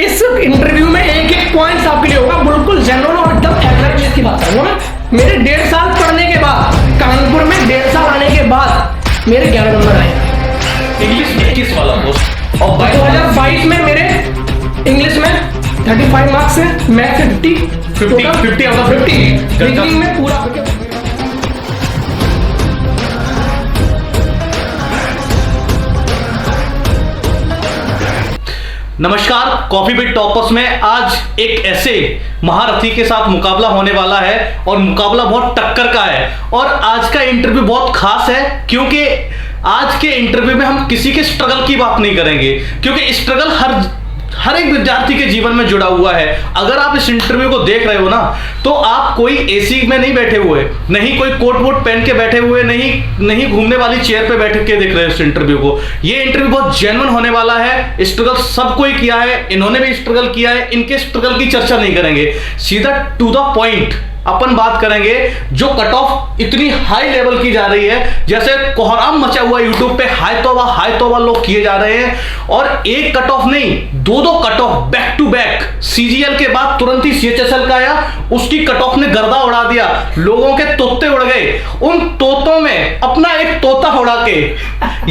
इस इंटरव्यू में एक एक पॉइंट्स आपके लिए होगा, बिल्कुल जेन्युइन और एकदम एक्यूरेट चीज की बात करूंगा मैं। मेरे 1.5 साल पढ़ने के बाद, कानपुर में 1.5 साल आने के बाद मेरे 11 नंबर आए। इंग्लिश 21 वाला पोस्ट और 2022 में मेरे इंग्लिश में 35 मार्क्स है, मैथ से 50 आउट ऑफ 50, रीजनिंग में पूरा। नमस्कार, कॉफी बिट टॉपर्स में आज एक ऐसे महारथी के साथ मुकाबला होने वाला है और मुकाबला बहुत टक्कर का है। और आज का इंटरव्यू बहुत खास है क्योंकि आज के इंटरव्यू में हम किसी के स्ट्रगल की बात नहीं करेंगे, क्योंकि स्ट्रगल हर एक विद्यार्थी के जीवन में जुड़ा हुआ है। अगर आप इस इंटरव्यू को देख रहे हो ना, तो आप कोई एसी में नहीं बैठे हुए, नहीं कोई कोट वोट पहन के बैठे हुए, नहीं घूमने वाली चेयर पे बैठ के देख रहे हो इस इंटरव्यू को। ये इंटरव्यू बहुत जेन्युइन होने वाला है। स्ट्रगल सबको ही किया है, इन्होंने भी स्ट्रगल किया है। इनके स्ट्रगल की चर्चा नहीं करेंगे, सीधा टू द पॉइंट अपन बात करेंगे। जो कट ऑफ इतनी हाई लेवल की जा रही है, जैसे कोहराम मचा हुआ यूट्यूब पे, हाई तौबा लोग किए जा रहे हैं। और एक कट ऑफ नहीं, दो cut off back to back. CGL के बाद तुरंत ही सीएचएसएल का आया, उसकी कट ऑफ ने गर्दा उड़ा दिया, लोगों के तोते उड़ गए। उन तोतों में अपना एक तोता उड़ा के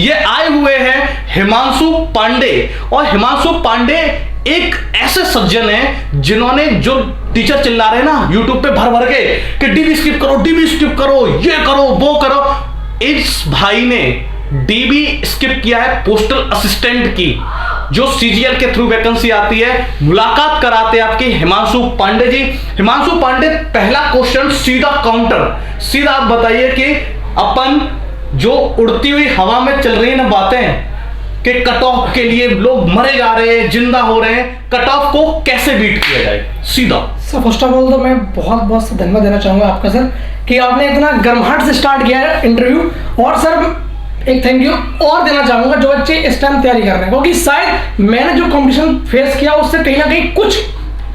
ये आए हुए हैं हिमांशु पांडे। और हिमांशु पांडे एक ऐसे सज्जन है जिन्होंने, जो टीचर चिल्ला रहे हैं ना यूट्यूब पे भर के कि डीबी स्किप करो, ये करो, वो करो, इस भाई ने डीबी स्किप किया है पोस्टल असिस्टेंट की, जो सीजीएल के थ्रू वैकेंसी आती है। मुलाकात कराते हैं आपकी हिमांशु पांडे जी। हिमांशु पांडे, पहला क्वेश्चन सीधा काउंटर, सीधा आप बताइए कि अपन जो उड़ती हुई हवा में चल रही है ना बातें कि कट ऑफ के लिए लोग मरे जा रहे हैं, जिंदा हो रहे हैं, कट ऑफ को कैसे बीट किया जाए, सीधा। सर फर्स्ट ऑफ ऑल तो मैं बहुत बहुत धन्यवाद देना चाहूंगा आपका सर कि आपने इतना गर्माहट से स्टार्ट किया है इंटरव्यू। और सर एक थैंक यू और देना चाहूंगा जो बच्चे इस टाइम तैयारी कर रहे हैं, क्योंकि शायद मैंने जो कंपटीशन फेस किया उससे कहीं ना कहीं कुछ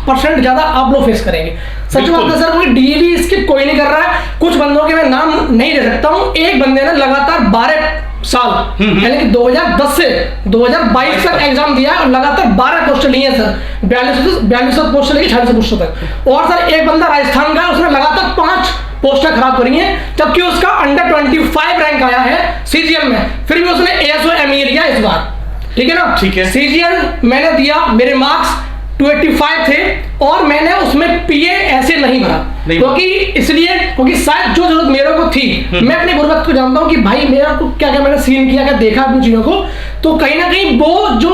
% ज्यादा आप लोग फेस करेंगे। सच बात है सर, क्योंकि डीबी स्किप कोई नहीं कर रहा है। कुछ बंदों के मैं नाम नहीं ले सकता हूँ। एक बंदे ने लगातार 12 साल यानी कि 2010 से 2022 तक एग्जाम दिया और लगातार 12 पोस्ट लिए सर, 4200 पोस्ट लेके 4600 पोस्ट तक। और सर एक बंदा राजस्थान का, उसने लगातार 5 पोस्टें खराब करी हैं, जबकि उसका अंडर 25 रैंक आया है सीजीएल में। फिर भी उसने ASO-ME लिया इस बार, ठीक है ना। ठीक है, सीजीएल मैंने दिया, मेरे मार्क्स 285 थे और मैंने उसमें पीए ऐसे नहीं भरा, क्योंकि शायद जो जरूरत मेरे को थी, मैं अपने गुरुवत को जानता हूँ कि भाई मेरा को क्या क्या मैंने सीन किया, क्या देखा अपनी चीजों को, तो कहीं ना कहीं वो जो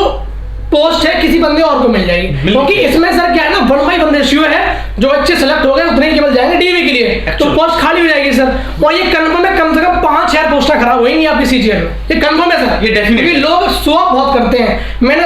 पोस्ट है किसी बंदे और को मिल जाएगी। क्योंकि इसमें सर क्या है ना, 1/1 रेशियो है, जो बच्चे सेलेक्ट हो गए उतने ही केवल जाएंगे डीवी के लिए, तो पोस्ट खाली हो जाएगी सर। और ये कंफर्म है, कम से कम 5-6 पोस्टें खराब होंगी आपकी सीजीएल में, ये कंफर्म है सर। ये डेफिनेटली लोग शो ऑफ बहुत करते हैं। मैंने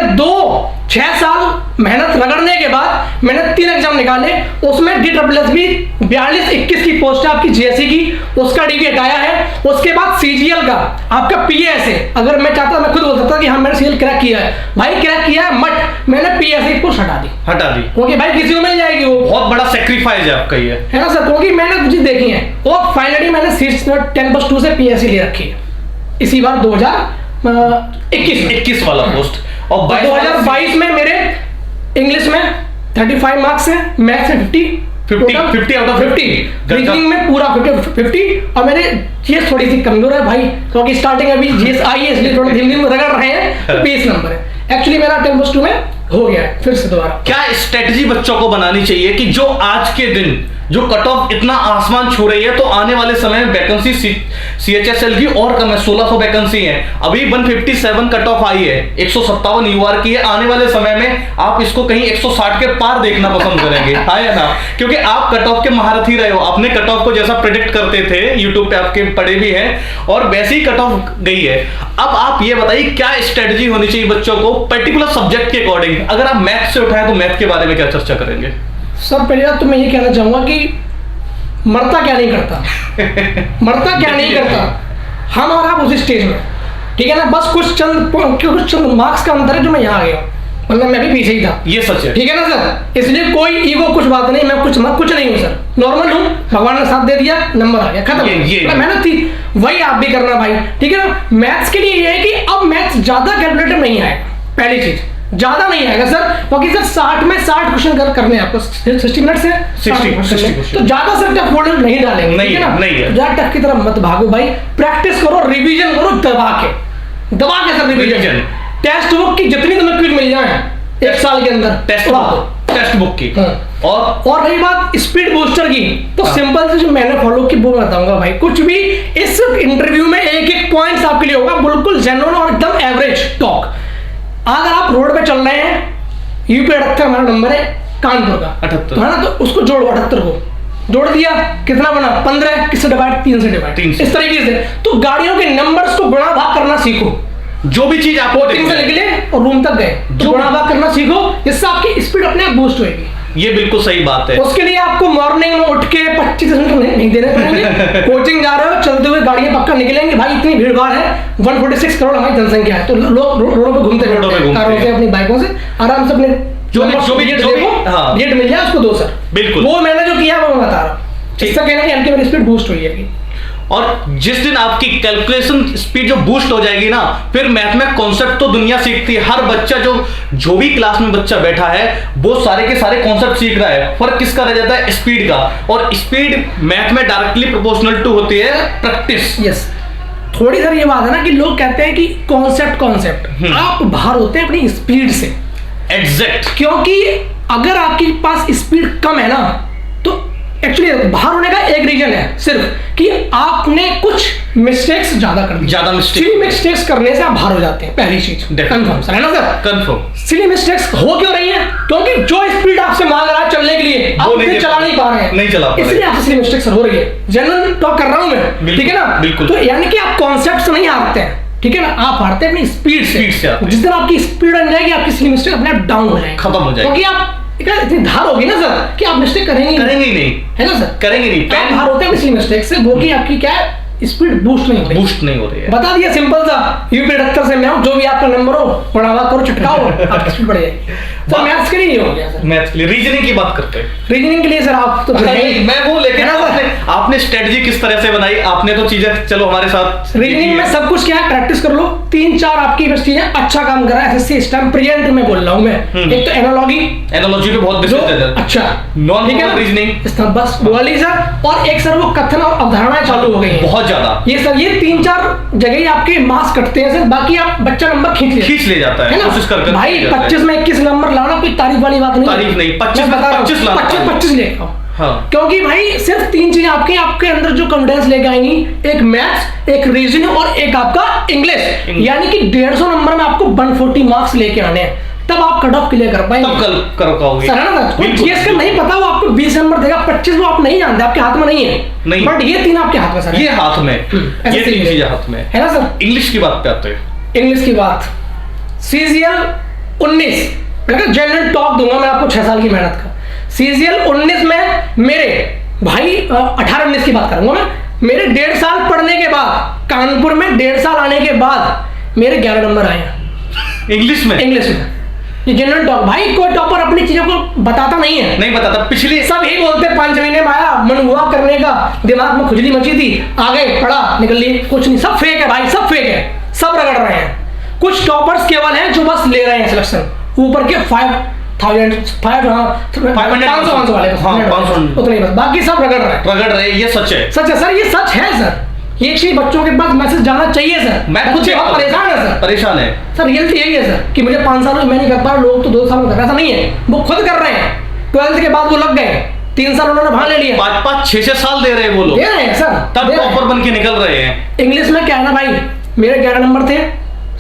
6 साल मेहनत रगड़ने के बाद मैंने 3 एग्जाम निकाले, उसमें DSSS भी 42-21 की पोस्ट है आपकी जीएससी की, उसका डीवी हटाया है। उसके बाद सीजीएल का आपका पीएसए, अगर मैं चाहता मैं खुद बोल सकता कि हाँ मैंने सीजीएल क्रैक किया है, भाई क्रैक किया है, बट मैंने पीएसए की पोस्ट हटा दी, क्योंकि भाई किसी को मिल जाएगी, वो बहुत बड़ा सेक्रीफाइस है आपका ये, है ना सर। क्योंकि मैंने कुछ देखी है और फाइनली मैंने 10+2 से पीएससी ले रखी है इसी बार 2021 वाला पोस्ट। और 2022 में मेरे इंग्लिश में 35 मार्क्स है, मैथ से 50 आउट ऑफ 50, रीजनिंग में पूरा 50। और मेरे जीएस थोड़ी सी कमजोर है भाई, क्योंकि स्टार्टिंग अभी जीएस आई है, इसलिए थोड़ा धीरे धीरे रगड़ रहे हैं, तो 20 नंबर है। एक्चुअली मेरा 10+2 में हो गया है फिर से दोबारा। क्या स्ट्रेटजी बच्चों को बनानी चाहिए कि जो आज के दिन जो कट ऑफ इतना आसमान छू रही है, तो आने वाले समय में वैकेंसी सीएचएसएल की और कम है, 1600 वैकेंसी है, अभी 157 कट ऑफ आई है, 157 यूआर की है। आने वाले समय में आप इसको कहीं 160 के पार देखना पसंद करेंगे, हाँ या ना, क्योंकि आप कट ऑफ के महारथी रहे हो। आपने कट ऑफ को जैसा प्रेडिक्ट करते थे, यूट्यूब पे आपके पढ़े भी हैं, और वैसे ही कट ऑफ गई है। अब आप ये बताइए क्या स्ट्रेटजी होनी चाहिए बच्चों को पर्टिकुलर सब्जेक्ट के अकॉर्डिंग। अगर आप मैथ से उठाए तो मैथ के बारे में क्या चर्चा करेंगे? सर पहले बात तो मैं ये कहना चाहूंगा कि मरता क्या नहीं करता हम और आप उसी स्टेज में, ठीक है ना। बस कुछ चंद मार्क्स का अंतर है जो मैं यहाँ आ गया, मतलब मैं भी पीछे ही था, ये सच है, ठीक है ना सर। इसलिए कोई ईगो कुछ बात नहीं, मैं कुछ नहीं हूँ सर, नॉर्मल हूँ, भगवान ने साथ दे दिया, नंबर आ गया, खत्म। मेहनत थी, वही आप भी करना भाई, ठीक है ना। मैथ्स के लिए ये है कि अब मैथ्स ज्यादा कैलकुलेटर नहीं आएगा, पहली चीज, ज्यादा नहीं आएगा सर, क्योंकि सर 60 में 60 क्वेश्चन करने हैं आपको, 60 मिनट से 60 तो ज्यादा सर टफ मॉडल नहीं डालेंगे, नहीं ठीक है ना? नहीं है। ज्यादा टफ की तरफ मत भागो भाई, प्रैक्टिस करो, रिवीजन करो दबा के सर रिवीजन। टेक्स्ट बुक की जितनी तुम्हें क्विज मिल जाए 1 साल के अंदर टेक्स्ट बुक की। और रही बात स्पीड बूस्टर की, तो सिंपल से जो मैंने फॉलो की वो बताऊंगा भाई। कुछ भी इस इंटरव्यू में एक पॉइंट्स आपके लिए होगा, बिल्कुल जेन्युइन और एकदम एवरेज टॉक। अगर आप रोड पे चल रहे हैं, यूपी 78 हमारा नंबर है कानपुर का 78 है ना, तो उसको जोड़ो, 78 को जोड़ दिया, कितना बना 15, किससे डिवाइड 3 से डिवाइड, इस तरीके से। तो गाड़ियों के नंबर्स को गुणा भाग करना सीखो, जो भी चीज आपको कोचिंग से निकले और रूम तक गए तो गुणा भाग करना सीखो, इससे आपकी स्पीड अपने आप बूस्ट होगी। ये बिल्कुल सही बात है। उसके लिए आपको मॉर्निंग में उठ के 25 मिनट नहीं देने पड़ेंगे। कोचिंग जा रहे हो, चलते हुए गाड़ियां पक्का निकलेंगे भाई, इतनी भीड़ भाड़ है, 146 करोड़ हमारी जनसंख्या है, तो लोग रोडों पे घूमते हैं कारों से, अपनी बाइकों से आराम से अपने जो भी गेट मिल जाए उसको दो सर, बिल्कुल। वो मैंने जो किया वो मैं बता रहा हूँ, इसका कहना है कि मेरी स्पीड बूस्ट हुई है। और जिस दिन आपकी कैलकुलेशन स्पीड जो बूस्ट हो जाएगी ना, फिर मैथ में कॉन्सेप्ट तो दुनिया सीखती है। हर बच्चा जो भी क्लास में बच्चा बैठा है वो सारे के सारे कॉन्सेप्ट सीख रहा है। फर्क किसका रह जाता है? स्पीड का। और स्पीड मैथ में डायरेक्टली प्रोपोर्शनल टू होती है प्रैक्टिस। यस, थोड़ी सारी ये बात है ना कि लोग कहते हैं कि कॉन्सेप्ट आप बाहर होते हैं अपनी स्पीड से। एग्जैक्ट। क्योंकि अगर आपके पास स्पीड कम है ना, तो एक्चुअली बाहर होने का एक रीजन है सिर्फ कि आपने कुछ मिस्टेक्स ज्यादा कर दी। ज्यादा मिस्टेक्स करने से आप बाहर हो जाते हैं, पहली चीज कंफर्म सर, है ना सर? कंफर्म। सिली मिस्टेक्स हो क्यों रही है? क्योंकि जो स्पीड आपसे मांग रहा है चलने के लिए आप उसे चला नहीं पा रहे हैं, नहीं चला पा रहे, इसलिए आपसे सिली मिस्टेक्स हो रही है। जनरल टॉक कर रहा हूं मैं, ठीक है ना? बिल्कुल। तो यानी कि आप कॉन्सेप्ट से नहीं हारते हैं, ठीक है ना? आप हारते हैं अपनी स्पीड से। जिस दिन आपकी स्पीड बन जाएगी, आपकी सिली मिस्टेक अपने आप डाउन हो जाएगी, खत्म हो जाएगी। क्योंकि आप इतनी धार होगी ना सर कि आप मिस्टेक करेंगे ही नहीं, है ना सर? करेंगे नहीं। आप धार होते हैं इसी मिस्टेक से, वो कि आपकी क्या है, स्पीड बूस्ट नहीं हो रही है। बता दिया सिंपल सा, यूपी 78 से मैं हूं, जो भी आपका नंबर हो बढ़ावा करो, चटकाओ, आपकी स्पीड बढ़ जाएगी। तो मैथ्स के लिए नहीं हो गया सर। मैथ्स के लिए रीजनिंग की बात करते हैं। रीजनिंग के लिए सर आप तो मैं वो, लेकिन आपने स्ट्रेटजी किस तरह से बनाई? आपने तो चीजें चलो हमारे साथ। रीजनिंग में सब कुछ क्या है, प्रैक्टिस कर लो। 3-4 आपकी बस चीजें अच्छा काम करा है एसएससी इस टाइम प्रेजेंट में बोल रहा हूं मैं। एक तो एनालॉजी पे बहुत अच्छा नॉन रीजनिंग इस बस वाली सर, और एक सर वो कथन और अवधारणाएं चालू हो गई हैं बहुत ज्यादा। ये सर, ये 3-4 जगह ही आपके मार्क्स कटते हैं सर, बाकी आप बच्चा नंबर खींच ले जाता है ना? कोशिश कर भाई 25 में 21 नंबर लाना कोई तारीफ वाली बात नहीं, 25 लेके आओ। हाँ। क्योंकि भाई सिर्फ 3 चीजें आपके अंदर जो कॉन्फिडेंस लेके आएंगी, एक मैथ्स, एक रीजनिंग और एक आपका इंग्लिश, यानी कि 150 नंबर में आपको 140 मार्क्स लेके आने हैं, तब आप कट ऑफ क्लियर कर पाएंगे। तब कर पाओगे सर, है ना सर? जीएस का नहीं पता, वो आपको 20 नंबर देगा, 25 वो आप नहीं जानते, आपके हाथ में नहीं है, बट ये 3 आपके हाथ में सर, ये हाथ में, ये 3 चीजें हाथ में है ना सर? इंग्लिश की बात पे आते हैं। इंग्लिश की बात, सीजीएल 19 जनरल टॉक दूंगा मैं आपको 6 साल की मेहनत का। सीजीएल 19 में मेरे भाई 18-19 की बात करूंगा मैं, मेरे 1.5 साल पढ़ने के बाद, कानपुर में 1.5 साल आने के बाद मेरे 11 नंबर आए हैं इंग्लिश में। ये जनरल टॉक, भाई कोई टॉपर अपनी चीजों को बताता नहीं है, नहीं बताता। पिछली सब यही बोलते 5 महीने में आया, मन हुआ करने का, दिमाग में खुजली मची थी, आ गए, पढ़ा, निकल लिए, कुछ नहीं, सब फेक है भाई, सब फेक है, सब रगड़ रहे हैं। कुछ टॉपर्स केवल हैं जो बस ले रहे हैं सिलेक्शन, ऊपर के 500 वाले, उतने बस, बाकी सब रगड़ रहे हैं। ये सच है सर, ये सच है सर। ये चीज बच्चों के पास मैसेज जाना चाहिए सर। मैं खुद बहुत परेशान है सर, रियलिटी यही है सर कि मुझे 5 साल में मैं नहीं कर पा रहा, लोग तो 2 साल में कर रहे, ऐसा नहीं है, वो खुद कर रहे हैं। 12th के बाद वो लग गए, 3 साल उन्होंने भाग ले लिया, 5-5, 6-6 साल दे रहे हैं वो लोग, दे रहे हैं सर, तब टॉपर बन के निकल रहे हैं। इंग्लिश में क्या है ना भाई, मेरे 11 नंबर थे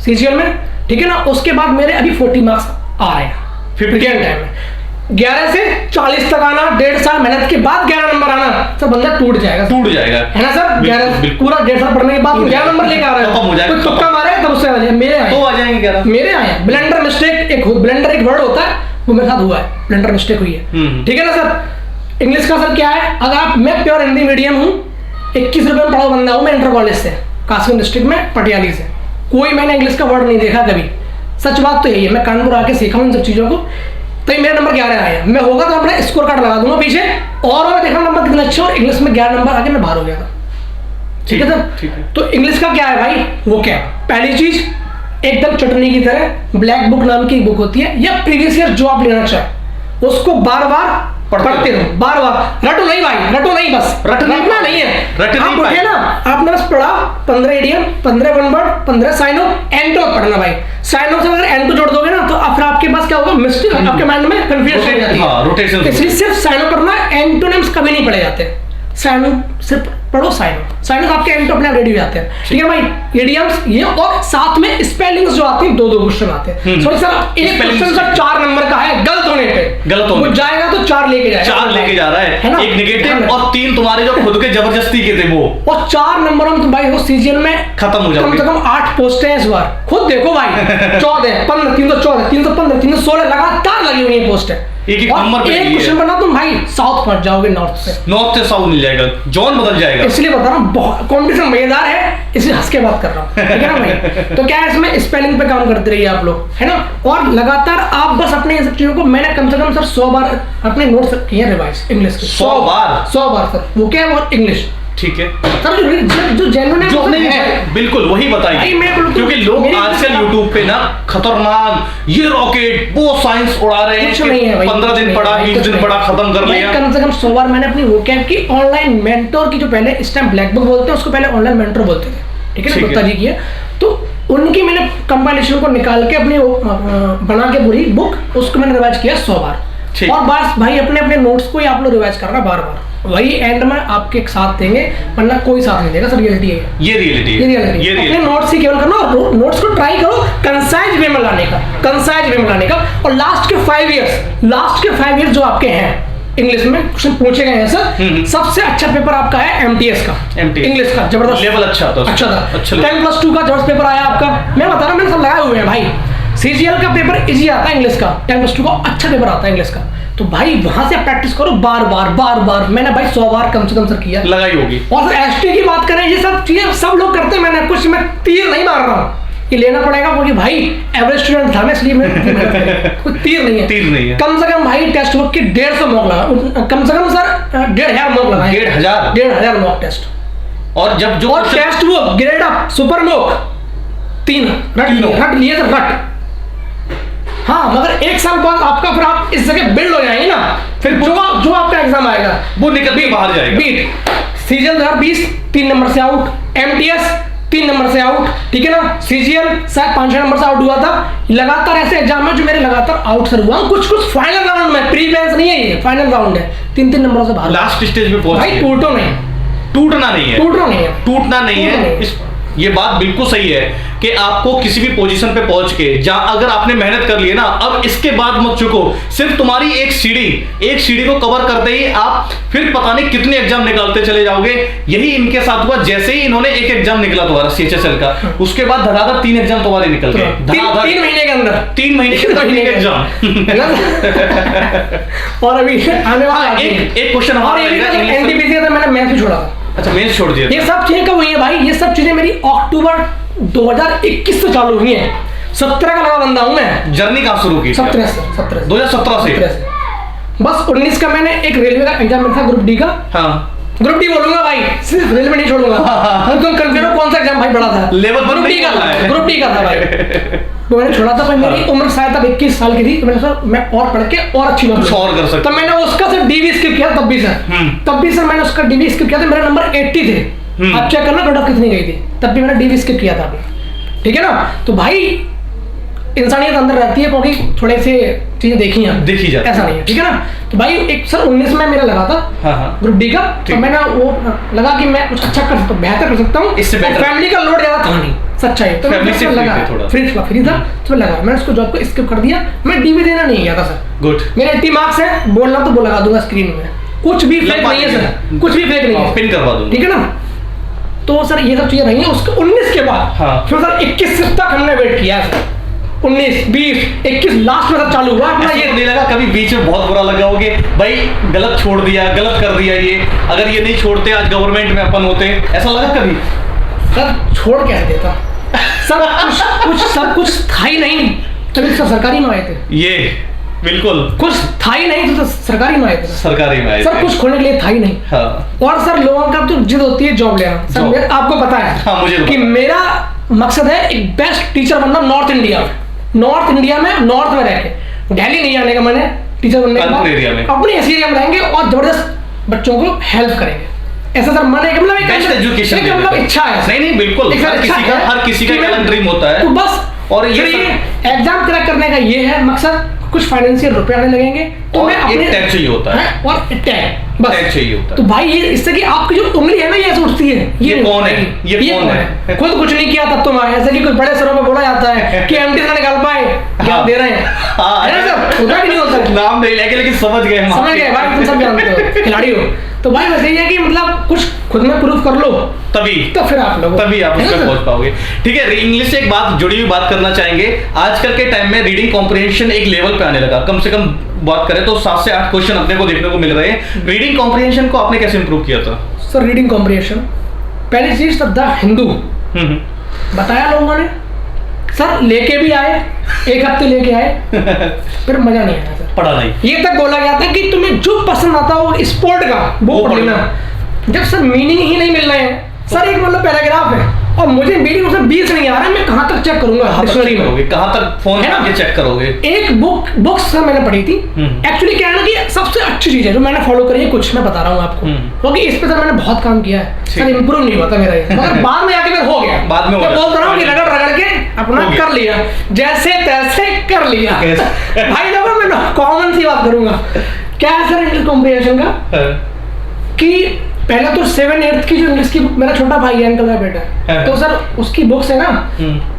सीजीएल में, ठीक है ना? उसके बाद मेरे अभी 40 मार्क्स आ रहे हैं 50 टाइम में। 11 से 40 तक आना, 1.5 साल मेहनत के बाद 11 नंबर आना, सब बंदा टूट जाएगा है ना सर? 11 पूरा 1.5 साल पढ़ने के बाद 11 नंबर लेके आ रहा है, कोई तुक्का मारे तब उससे मेरे आए, तो आ जाएंगे 11, मेरे आए। ब्लेंडर मिस्टेक, एक वर्ड होता है, वो मेरे साथ हुआ है, ब्लेंडर मिस्टेक हुई है, ठीक है ना सर? इंग्लिश का सर क्या है, अगर आप, मैं प्योर हिंदी मीडियम हूँ, 21 रुपये में पढ़ा बंदा हूँ मैं, इंटर कॉलेज से, कासगंज डिस्ट्रिक्ट में, पटियाली से, कोई मैंने इंग्लिश का वर्ड नहीं देखा कभी। सच बात तो यही है, मैं कानपुर आके सीखा हूँ इन सब चीज़ों को, तो मेरा नंबर 11 आया। मैं होगा तो अपना स्कोर कार्ड लगा दूंगा पीछे, और मैं देखा नंबर कितना अच्छा, और इंग्लिश में 11 नंबर आके मैं बाहर हो गया था, ठीक है सर? तो इंग्लिश का क्या है भाई, वो क्या है, पहली चीज एकदम चटनी की तरह ब्लैक बुक नाम की बुक होती है, या प्रीवियस ईयर जो आप लेना चाहे उसको बार बार पढ़ते रहो, बार बार। रटो नहीं भाई, रटो नहीं, बस रटना नहीं है, रट नहीं आप ना आपने बस पढ़ा 15 इडियम, 15 वन वर्ड, 15 साइनो, एंटो पढ़ना भाई। साइनो से अगर एंटो जोड़ दोगे ना तो फिर आपके पास क्या होगा, मिस्टेक आपके माइंड में कंफ्यूजन हो जाती है। रोटेशन, इसलिए सिर्फ साइनो पढ़ना, एंटोनिम्स कभी नहीं पढ़े जाते। साइनो सिर्फ पढ़ो, साइनो आपके एंटो अपने रेडी हो जाते हैं, ठीक है भाई। इडियम्स ये, और साथ में स्पेलिंग्स जो आती हैं, 2-2 क्वेश्चन आते हैं। सॉरी सर, एक क्वेश्चन सर 4 नंबर का है, गलत होने पे वो जाएगा तो 4 लेके जाएगा, 4 लेके जा रहा है ना? एक नेगेटिव और 3 तुम्हारे जो खुद के जबरदस्ती के थे वो, और 4 नंबर हम तो भाई वो सीजीएल में खत्म हो जाएंगे। कम से कम 8 पोस्ट है इस बार, खुद देखो भाई 14, 15, 314, 315, 316 लगातार लगी हुई है पोस्ट है। एक नंबर पे एक क्वेश्चन बना तुम भाई साउथ पहुंच जाओगे, नॉर्थ से साउथ मिल जाएगा, जॉन बदल जाएगा। इसलिए बता रहा हूँ, बहुत कॉम्पिटिशन मजेदार है, इसलिए हंस के बात कर रहा हूँ, ठीक है ना भाई। तो क्या है, इसमें स्पेलिंग पे काम करते रहिए आप लोग, है ना, और लगातार आप बस अपने इन सब चीजों को, मैंने कम से कम सर 100 बार अपने नोट्स किए रिवाइज इंग्लिश के, 100 बार सर। वो क्या है, वो इंग्लिश, ठीक है सर। जो जेन्युइन जो नहीं है बिल्कुल वही बताइए, क्योंकि लोग आजकल यूट्यूब पे ना खतरनाक ये रॉकेट वो साइंस उड़ा रहे हैं, 15 दिन पढ़ा, 20 दिन पढ़ा, खत्म कर लिया। कम से कम 100 बार मैंने अपनी वो क्या की ऑनलाइन मेंटोर की, जो पहले इस टाइम ब्लैक बुक बोलते हैं, उसको पहले ऑनलाइन मेंटोर बोलते थे, ठीक है ना, गुप्ता जी की है। तो उनकी मैंने कंपाइलेशन को निकाल के अपनी बना के पूरी बुक, उसको मैंने रिवाइज किया 100 बार। और बस भाई अपने अपने नोट्स को ही आप लोग रिवाइज करना बार बार, वही एंड में आपके साथ देंगे, वरना कोई साथ नहीं देगा सर। रियलिटी है ये, रियलिटी है। अपने नोट्स ही केवल करना, और नोट्स को ट्राई करो कंसाइज वे में लाने का, और लास्ट के 5 इयर्स जो आपके हैं इंग्लिश में क्वेश्चन पूछे गए हैं सर, सबसे अच्छा पेपर आपका है एमटीएस का, इंग्लिश का जबरदस्त लेवल अच्छा था 10+2 का जबरदस्त पेपर आया आपका। मैं बता रहा हूँ, मैंने सब लगाए हुए हैं भाई। सीजीएल का पेपर इजी आता है इंग्लिश का, 10+2 का अच्छा पेपर आता है इंग्लिश का। तो भाई वहां से प्रैक्टिस करो बार बार। मैंने भाई 100 बार कम से कम सर किया, लगाई होगी। और सर एसटी की बात करें, ये सब चीजें सब लोग करते हैं, मैंने कुछ मैं तीर नहीं मार रहा हूँ, ये लेना पड़ेगा क्योंकि भाई एवरेज स्टूडेंट था मैं, इसलिए मैं कोई तीर नहीं है। कम से कम भाई टेस्ट बुक की 150 मॉक लगा, कम से कम सर 1,500 मॉक लगा, 1,500 मॉक टेस्ट। और जब जो test book grade up super mock 3 रट लिए तो रट। हाँ, मगर 1 साल बाद आपका फिर आप इस जगह बिल्ड हो जाएंगे ना, फिर जो आपका एग्जाम आएगा वो निकल के बाहर जाएगा। बीट सीजीएल 2020 3 नंबर से आउट, एमटीएस 3 नंबर से आउट, ठीक है ना, सीजीएल शायद 5-6 नंबर से आउट हुआ था। लगातार ऐसे एग्जाम है जो मेरे लगातार आउट सर हुआ, कुछ फाइनल राउंड में, प्री मेंस नहीं है ये, फाइनल राउंड है, 3-3 नंबरों से बाहर, लास्ट स्टेज पे पहुंच भाई। टूटना नहीं है। ये बात बिल्कुल सही है कि आपको किसी भी पोजीशन पे पहुंच के, जहां अगर आपने मेहनत कर ली है ना, अब इसके बाद मत चुको। सिर्फ तुम्हारी एक सीढ़ी को कवर करते ही आप फिर पता नहीं कितने एग्जाम निकालते चले जाओगे। यही इनके साथ हुआ, जैसे ही इन्होंने एक एग्जाम निकला तुम्हारा सीएचएसएल का, उसके बाद धड़ाधड़ 3 एग्जाम तुम्हारे निकल गए, 3 महीने के अंदर, 3 महीने के एग्जाम। और अभी आने वाला एक क्वेश्चन हमारा एनटीपीसी का मैंने मैथ भी छोड़ा था। अच्छा, मेंस छोड़ दिया। ये सब चीजें कब हुई है भाई, ये सब चीजें मेरी अक्टूबर 2021 से चालू हुई है। 17 का लगा बंदा हूं मैं। जर्नी कहां शुरू की? 2017 से। बस 19 का मैंने एक रेलवे का एग्जाम में था, ग्रुप डी का। हाँ, ग्रुप डी बोलूंगा भाई, सिर्फ रेलवे नहीं छोड़ूंगा। तुम कंफ्यूज हो कौन सा एग्जाम भाई बड़ा था? लेवल ग्रुप डी का था भाई। तो मैंने छोड़ा था भाई, मेरी उम्र शायद तब 21 साल की थी, तो मैंने सोचा मैं और पढ़ के और अच्छी कुछ और कर सकता। तो मैंने उसका सिर्फ डीवी स्किप किया, तब भी सर मैंने उसका डीवी स्किप किया था, मेरा नंबर 80 थे। आप चेक करना कट ऑफ कितनी गई थी, तब भी मैंने डीवी स्किप किया था, ठीक है ना। तो भाई इंसानियत अंदर रहती है, क्योंकि थोड़े से चीजें देखी जाती, ऐसा नहीं है, ठीक है ना। तो भाई एक सर 19 में मेरा लगा था ग्रुप डी का, तो मैंने वो लगा कि मैं कुछ अच्छा कर सकता हूँ, बेहतर कर सकता हूँ, इससे फैमिली का लोड ज्यादा था नहीं, सच्चाई। तो मैं लगा फ्री था, तो लगा मैंने उसको जॉब को स्किप कर दिया। मैं डीवी देना नहीं गया था सर। गुड, मेरे 80 मार्क्स है, बोलना तो वो लगा दूंगा स्क्रीन में, कुछ भी फेक नहीं है सर, कुछ भी फेक नहीं है, पिन करवा दूंगा, ठीक है ना। तो सर ये सब चीजें रही हैं। उसके 19 के बाद फिर सर 21 तक हमने वेट किया सर, 19, 20, 21 लास्ट में सब चालू हुआ अपना। ये नहीं लगा कभी बीच में बहुत बुरा लगा होगे भाई, गलत छोड़ दिया, गलत कर दिया, ये अगर ये नहीं छोड़ते आज गवर्नमेंट में अपन होते, ऐसा लगा कभी? सर छोड़ कैसे देता, सब कुछ था ही नहीं, तभी सब सरकारी में आए थे। ये बिल्कुल कुछ था ही नहीं, तो सरकारी में आए थे, सर कुछ खोलने के लिए था ही नहीं। हाँ। और सर लोगों का तो जिद होती है जॉब लेना, सर आपको पता है हाँ, मुझे कि मेरा मकसद है एक बेस्ट टीचर बनना नॉर्थ इंडिया में, नॉर्थ में रह के, दिल्ली नहीं आने का मैंने टीचर बनने के बाद एरिया में अपने इस एरिया में रहेंगे और जबरदस्त बच्चों को हेल्प करेंगे। ऐसा सर मन है कि मतलब बेस्ट एजुकेशन, मतलब इच्छा है। नहीं बिल्कुल, हर किसी का अलग ड्रीम होता है। तो बस और ये एग्जाम क्रैक करने का ये है मकसद, कुछ फाइनेंशियल रुपए आने लगेंगे तो मैं अपने टैग चाहिए होता है और टैग बस चाहिए होता है। तो भाई ये इससे कि आपकी जो उंगली है ना ये ऐसे उठती है, ये कौन है, ये कौन है, खुद कुछ नहीं किया तब तुम आए, ऐसे कि कुछ बड़े सरों पे बोला जाता है कि एमटी से निकाल पाए क्या दे रहे हैं, है ना सर, होता नहीं होता, नाम नहीं लेके लेकिन समझ गए भाई, तुम सब जानते हो, खिलाड़ी हो। तो भाई बस यही है कि मतलब कुछ खुद में प्रूफ कर लो तभी तो फिर आप लोग तभी आप उस पर पहुंच पाओगे। ठीक है, इंग्लिश से एक बात जुड़ी हुई बात करना चाहेंगे। आजकल के टाइम में रीडिंग कॉम्प्रिहेंशन एक लेवल पे आने लगा, कम से कम बात करें तो 7 से 8 क्वेश्चन अपने को देखने को मिल रहे हैं। रीडिंग कॉम्प्रिहेंशन को आपने कैसे इंप्रूव किया था? सर रीडिंग कॉम्प्रिहेंशन पहली चीज द हिंदू बताया लोगों ने, सर लेके भी आए, एक हफ्ते लेके आए फिर मजा नहीं आया सर, पढ़ा नहीं। ये तक बोला गया था कि तुम्हें जो पसंद आता हो स्पोर्ट का वो पढ़ लेना, जब सर मीनिंग ही नहीं मिल रहे हैं सर, एक मतलब पैराग्राफ है और मुझे मीनिंग उसमें 20 नहीं आ रहा है, मैं कहाँ तक चेक करूंगा डिक्शनरी में, कहाँ तक फोन में चेक करोगे? एक बुक सर मैंने पढ़ी थी, एक्चुअली क्या है ना कि सबसे अच्छी चीज है जो मैंने फॉलो करी है, कुछ मैं बता रहा हूँ आपको, क्योंकि इस पे सर मैंने बहुत काम किया है सर, इंप्रूव नहीं हुआ था मेरा ये, मगर बाद में आके फिर हो गया, बाद में बोल रहा हूँ कि रगड़ के अपना कर लिया, जैसे तैसे कर लिया भाई। देखो मैं कॉमन सी बात करूंगा, क्या है सर इंग्लिश कॉम्प्रिहेंशन का कि पहले तो 7-8 की जो इंग्लिश की मेरा छोटा भाई है, अंकल का बेटा, तो सर उसकी बुक्स है ना,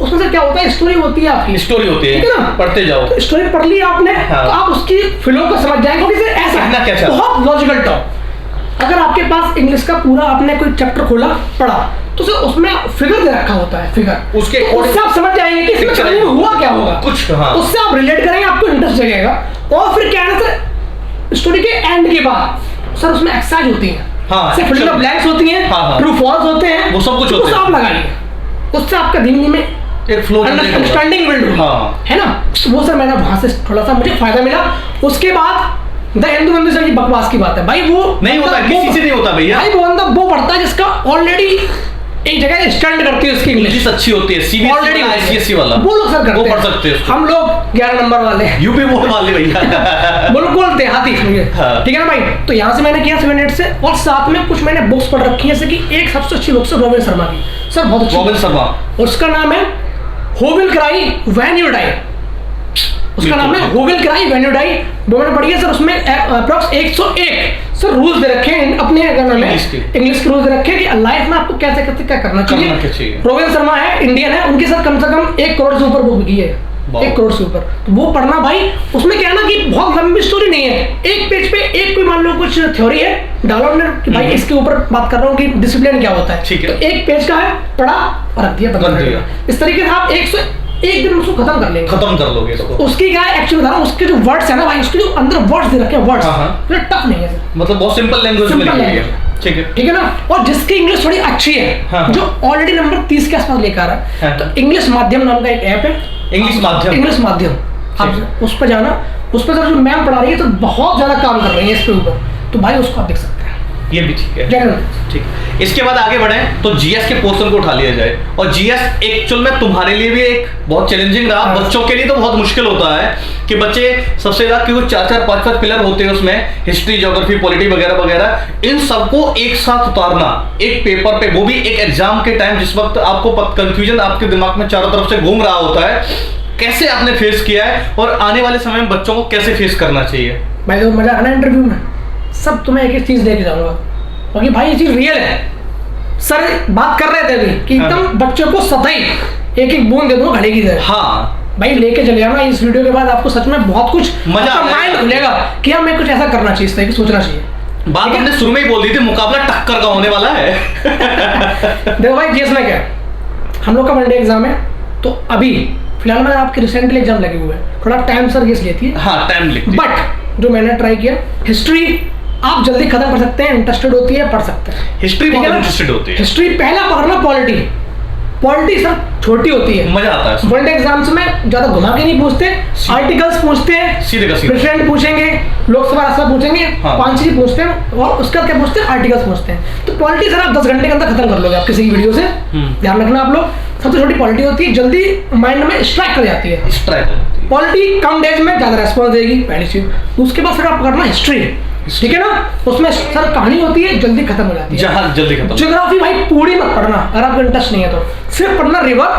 उसमें सर क्या होता है, स्टोरी होती है आपकी, स्टोरी होती है, ठीक है ना, पढ़ते जाओ, तो स्टोरी पढ़ ली आपने तो आप उसकी फ्लो को समझ जाएंगे, क्योंकि सर ऐसा है क्या बहुत लॉजिकल टॉप। अगर आपके पास इंग्लिश का पूरा आपने कोई चैप्टर खोला पढ़ा तो सर उसमें फिगर दे रखा होता है, फिगर उसके उससे आप समझ जाएंगे कि इसमें कहानी में हुआ क्या होगा कुछ, उससे आप रिलेट करेंगे, आपको इंटरेस्ट जगेगा। और फिर क्या है ना सर, स्टोरी के एंड के बाद सर उसमें एक्सरसाइज होती है, सिर्फ फिल इन द ब्लैंक्स होती हैं, ट्रू फॉल्स होते हैं, वो सब कुछ होते हैं, आप लगाइए, उससे आपका धीमे धीमे एक फ्लो अंडरस्टैंडिंग बिल्ड होगी, है ना। वो सर मैंने वहां से थोड़ा सा मुझे फायदा मिला। उसके बाद द हिंदू सर की बकवास की बात है भाई, वो नहीं होता, किसी से नहीं होता भैया भाई, वो बंदा वो पढ़ता है जिसका ऑलरेडी एक जगह स्टैंड करती है, उसकी इंग्लिश अच्छी होती है, सीबीएसई वाला, आईसीएसई वाला, वो लोग सर करते हैं, वो पढ़ सकते हैं, हम लोग 11 नंबर वाले यूपी बोर्ड वाले भैया बिल्कुल देहाती, ठीक है ना भाई। तो यहाँ से मैंने किया 7-8 से, और साथ में कुछ मैंने बुक्स पढ़ रखी है, जैसे कि एक सबसे अच्छी बुक है रोबिन शर्मा की, सर बहुत अच्छी, रोबिन शर्मा, उसका नाम है who will cry when you die, उसका नाम है who will cry when you die, वो मैंने पढ़ी है सर। उसमें अप्रॉक्स 101 सर रूल्स दे रखे हैं अपने नाम में, इंग्लिश के रूल्स दे रखे हैं कि लाइफ में आपको कैसे कैसे क्या करना चाहिए। रोबिन शर्मा है, इंडियन है, उनके साथ कम से कम 1 करोड़ से ऊपर बुक बिकी है, 1 करोड़ से ऊपर, तो वो पढ़ना भाई। उसमें क्या है ना कि बहुत लंबी स्टोरी नहीं है, एक पेज पे एक कोई मान लो कुछ थ्योरी है डाला उन्होंने कि भाई इसके ऊपर बात कर रहा हूँ कि डिसिप्लिन क्या होता है, तो एक पेज का है, पढ़ा और रख दिया, इस तरीके से आप एक दिन उसको खत्म कर लेंगे, खत्म कर लोगे इसको। उसकी क्या है एक्चुअली बता रहा हूँ, उसके जो वर्ड्स है ना भाई, उसके जो अंदर वर्ड्स दे रखे हैं, वर्ड्स टफ नहीं है सर, मतलब बहुत सिंपल लैंग्वेज में लिखी है, ठीक है ना। और जिसकी इंग्लिश थोड़ी अच्छी है, जो ऑलरेडी नंबर 30 के आसपास लेकर आ रहा है, तो इंग्लिश माध्यम नाम का एक ऐप है, इंग्लिश माध्यम, आप उस पर जाना, उस पर सर जो मैम पढ़ा रही है तो बहुत ज्यादा काम कर रही है इस पे ऊपर, तो भाई उसको आप देख सकते हैं, ये भी ठीक है, ठीक है। इसके बाद आगे बढ़े तो जीएस के पोर्शन को उठा लिया जाए, और जीएस एक्चुअल में तुम्हारे लिए भी एक बहुत चैलेंजिंग रहा, बच्चों के लिए तो बहुत मुश्किल होता है कि बच्चे सबसे ज्यादा क्योंकि 4-4, 5-5 पिलर होते हैं उसमें, हिस्ट्री, ज्योग्राफी, पॉलिटी वगैरह वगैरह, इन सबको एक साथ उतारना एक पेपर पे, वो भी एक एग्जाम के टाइम जिस वक्त आपको कंफ्यूजन आपके दिमाग में चारों तरफ से घूम रहा होता है, कैसे आपने फेस किया है और आने वाले समय में बच्चों को कैसे फेस करना चाहिए? भाई तो मजा आना इंटरव्यू में, सब तुम्हें एक एक चीज लेके जाऊंगा, क्योंकि भाई ये चीज रियल है। सर बात कर रहे थे अभी कि एकदम बच्चों को सतही एक बूंद दे दो घड़े की तरह, भाई लेके चले जाना। इस वीडियो के बाद आपको सच में बहुत कुछ मजा माइंड खुलेगा कि हाँ मैं कुछ ऐसा करना चाहिए, इस तरह की सोचना चाहिए। बात हमने शुरू में ही बोल दी थी, मुकाबला टक्कर का होने वाला है देखो भाई जीएस में क्या, हम लोग का वनडे एग्जाम है, तो अभी फिलहाल में आपके रिसेंटली एग्जाम लगे हुए हैं, थोड़ा टाइम सर गेस लेती है, टाइम लेती है, बट जो मैंने ट्राई किया, हिस्ट्री आप जल्दी खत्म कर सकते हैं, इंटरेस्टेड होती है पढ़ सकते हैं, हिस्ट्री बहुत इंटरेस्टेड होती है, हिस्ट्री पहला पकड़ना, पॉलिटी सर छोटी होती है, मजा आता है। वनडे एग्जाम्स में ज्यादा घुमा के नहीं पूछते, आर्टिकल्स पूछते हैं, सीधे का सीधे प्रेसिडेंट पूछेंगे, लोकसभा राज्यसभा पूछेंगे, हाँ। 5 चीज पूछते हैं और उसके बाद क्या पूछते हैं, आर्टिकल्स पूछते हैं। तो पॉलिटी सर आप 10 घंटे के अंदर खत्म कर लोगे आप किसी वीडियो से, ध्यान रखना आप लोग। सबसे छोटी पॉलिटी होती है, जल्दी माइंड में स्ट्राइक कर जाती है। स्ट्राइक पॉलिटी कम डेज में ज्यादा रेस्पॉन्स देगी, पहली चीज। उसके बाद फिर आप पकड़ना हिस्ट्री, ठीक है ना, उसमें सर कहानी होती है, जल्दी खत्म हो जाती है। जहाँ जल्दी खत्म। ज्योग्राफी भाई पूरी मत पढ़ना, अगर आपको इंटरेस्ट नहीं है तो सिर्फ पढ़ना रिवर,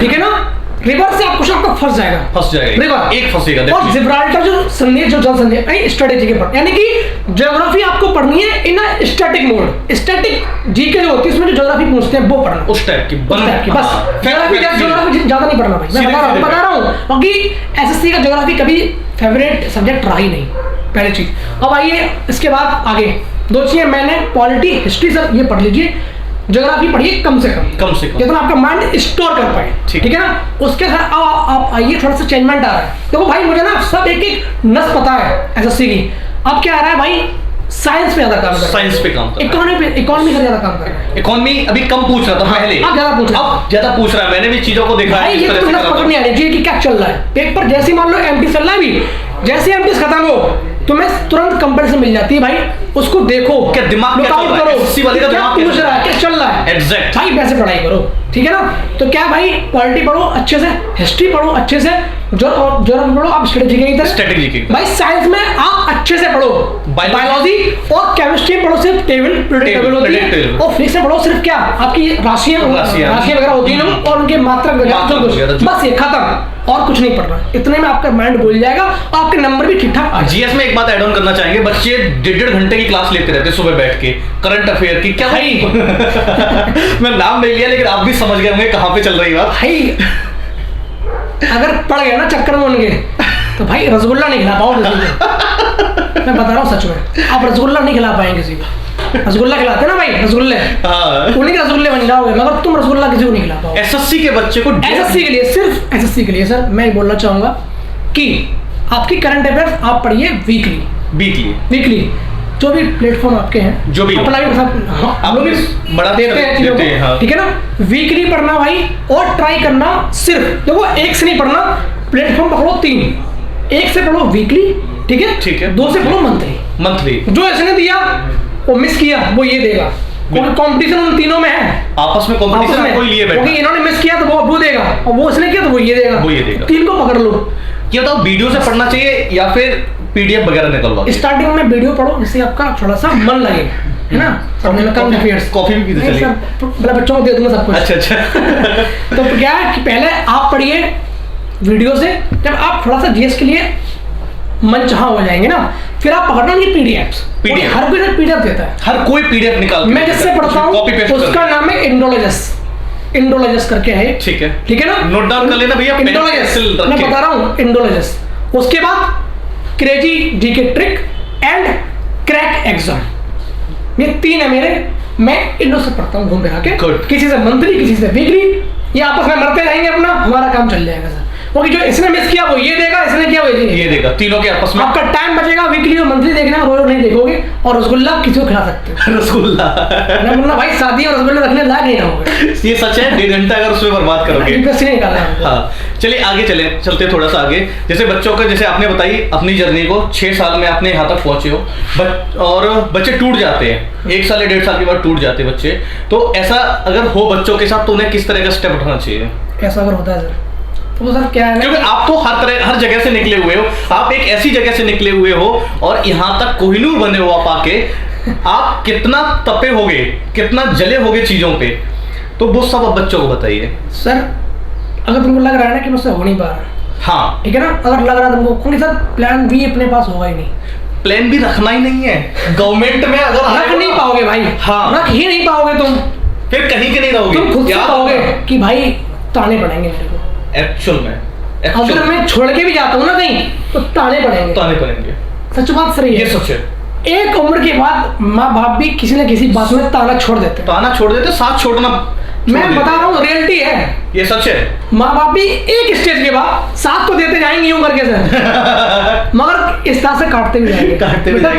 ठीक है ना। रिवर से आप क्वेश्चन आपका फंस जाएगा, रिवर एक फंसेगा। और जिब्राल्टर जो संधि, जो जल संधि है, स्ट्रेटेजी के पढ़, यानी कि ज्योग्राफी आपको पढ़नी है इन स्टैटिक मोड। स्टैटिक जीके जो होती है उसमें जो ज्योग्राफी पूछते हैं वो पढ़ना, उस टाइप की बस। ज्योग्राफी ज्यादा नहीं पढ़ना भाई, मैं बता रहा हूँ क्योंकि एसएससी का ज्योग्राफी कभी फेवरेट सब्जेक्ट रहा ही नहीं, पहली चीज। अब आइए इसके बाद आगे 2 चीजें मैंने, पॉलिटी हिस्ट्री सर ये पढ़ लीजिए, ज्योग्राफी पढ़िए कम से कम जितना आपका माइंड स्टोर कर पाए, ठीक है ना। उसके साथ आप आइए, थोड़ा सा चेंजमेंट आ रहा है। देखो भाई मुझे ना सब एक नस पता है एसएससी की। अब क्या आ रहा है भाई, साइंस पे ज्यादा काम कर रहा है, साइंस पे काम कर रहा है, इकोनॉमी से ज्यादा काम कर रहा है। इकोनॉमी अभी कम पूछ रहा था पहले, अब ज्यादा पूछ रहा है। मैंने भी चीजों को देखा है। ये तो नस पकड़ नहीं आ रही कि क्या चल रहा है पेपर। जैसे मान लो एमटी चल रहा है अभी, जैसे एमटी खत्म हो तुम्हें तुरंत कंपैरिजन मिल जाती है भाई, उसको देखो, क्या दिमाग क्या चल रहा है, एसएससी वाले का दिमाग पूछ रहा है, क्या चल रहा है, एग्जैक्ट भाई वैसे पढ़ाई करो, ठीक है ना। तो क्या भाई, पॉलिटी पढ़ो अच्छे से, हिस्ट्री पढ़ो अच्छे से, जो पढ़ो आप स्ट्रेटेजी की तरह। भाई साइंस में आप अच्छे से पढ़ो, बायोलॉजी और केमिस्ट्री पढ़ो सिर्फ टेबल होती है, और फिजिक्स में पढ़ो सिर्फ क्या आपकी राशियां वगैरह होती हैं और उनके मात्रक वगैरह, बस ये खत्म, और कुछ नहीं पढ़ना। इतने में आपका माइंड भूल जाएगा और आपके नंबर भी ठीक ठाक। जीएस में एक बात ऐड ऑन करना चाहेंगे, बच्चे 1.5 घंटे की क्लास लेते रहते सुबह बैठ के करंट अफेयर की, क्या भाई मैं नाम नहीं लिया लेकिन आप भी समझ गए होंगे कहाँ पे चल रही बात भाई। अगर पड़ गए ना चक्कर में उनके, तो भाई रसगुल्ला नहीं खिला पाओ किसी को। मैं बता रहा हूँ सच में, आप रसगुल्ला नहीं खिला पाएंगे किसी को। रसगुल्ला खिलाते ना भाई, रसगुल्ले उन्हीं के रसगुल्ले बन जाओगे, मगर तुम रसगुल्ला किसी को नहीं खिला पाओगे। एसएससी के बच्चे को, एसएससी के लिए, सिर्फ एसएससी के लिए सर मैं बोलना चाहूंगा कि आपकी करंट अफेयर्स आप पढ़िए वीकली, जो भी प्लेटफॉर्म आपके हैं, जो भी अपना भी हम लोग भी बड़ा देते हैं चीजों को, ठीक है ना। वीकली पढ़ना भाई, और ट्राई करना सिर्फ, देखो एक से नहीं पढ़ना, प्लेटफॉर्म पकड़ो 3, एक से पढ़ो वीकली, ठीक है, 2 से पढ़ो मंथली। जो इसने दिया वो मिस किया वो ये देगा, क्योंकि कंपटीशन उन तीनों में है, आपस में कंपटीशन कोई लिए बैठा, क्योंकि इन्होंने मिस किया तो वो देगा, और वो इसने किया तो वो ये देगा। 3 को पकड़ लो। ये बताओ वीडियो से पढ़ना चाहिए या फिर पीडीएफ वगैरह निकलवा? स्टार्टिंग में वीडियो पढ़ो जिससे आपका थोड़ा सा मन लगे, है ना। करंट अफेयर्स कॉफी भी पीते चलिए, मतलब बच्चों को दे दूंगा सब कुछ। अच्छा तो क्या है कि पहले आप पढ़िए वीडियो से, जब आप थोड़ा सा जीएस के लिए मन चाहा हो जाएंगे ना, फिर आप पकड़ना उनकी पीडीएफ। हर कोई पीडीएफ देता है, हर कोई पीडीएफ निकाल, मैं जिससे पढ़ता हूँ उसका नाम है इंडोलॉजस करके है, ठीक है ना, नोट डाउन कर लेना भैया। इंडोलॉजस मैं बता रहा हूँ, इंडोलॉजस। उसके बाद crazy GK trick and crack exam, ये 3 है मेरे। मैं इनों से पढ़ता हूँ घूम फिरा के, किसी से मंथली किसी से वीकली, ये आपस में मरते रहेंगे, अपना हमारा काम चल जाएगा सर। क्योंकि जो इसने मिस किया वो ये देगा, इसने किया वो ये देगा, तीनों के आपस में आपका टाइम बचेगा। वीकली और मंथली देखना, रोज नहीं देखोगे। और रसगुल्ला किसी को खिला सकते हो, रसगुल्ला ना बोलना भाई, शादी और रसगुल्ला रखने लायक नहीं रहोगे। ये सच है, 1.5 घंटा अगर उसमें बर्बाद करोगे, इंटरेस्ट नहीं निकालना। हाँ चलिए आगे चलते थोड़ा सा आगे। जैसे बच्चों को, जैसे आपने बताई अपनी जर्नी को, 6 साल में आपने यहाँ तक पहुंचे हो, और बच्चे टूट जाते हैं 1 साल या 1.5 साल के बाद टूट जाते हैं बच्चे। तो ऐसा अगर हो बच्चों के साथ तो उन्हें किस तरह का स्टेप उठाना चाहिए? ऐसा अगर होता है सर, तो सर क्या है, क्योंकि आप तो हर जगह से निकले हुए हो, आप एक ऐसी जगह से निकले हुए हो और यहाँ तक कोहिनूर बने हो आप आके, आप कितना तपे होगे, कितना जले होगे चीजों पे, तो वो सब अब बच्चों को बताइए। सर अगर तुमको लग रहा है ना कि मुझसे हो नहीं पा रहा, हाँ ठीक है ना, अगर लग रहा है तुमको, क्योंकि सर प्लान भी अपने पास होगा ही नहीं, प्लान भी रखना ही नहीं है गवर्नमेंट में, अगर रख नहीं पाओगे भाई, हाँ रख ही नहीं पाओगे तुम, फिर कहीं के नहीं रहोगे, तुम खुद से पाओगे कि भाई ताने पड़ेंगे मेरे को। एक्चुअल में अगर मैं छोड़ के भी जाता हूँ ना कहीं, तो ताने पड़ेंगे। सच बात सर, ये सच है। एक उम्र के बाद माँ बाप भी किसी न किसी बात में ताना छोड़ देते, साथ छोड़ना, मैं बता रहा हूँ रियलिटी है, ये सच है। माँ बाप भी एक स्टेज के बाद साथ तो देते जाएंगे यूं करके सर, मगर इस तरह से काटते भी जाएंगे,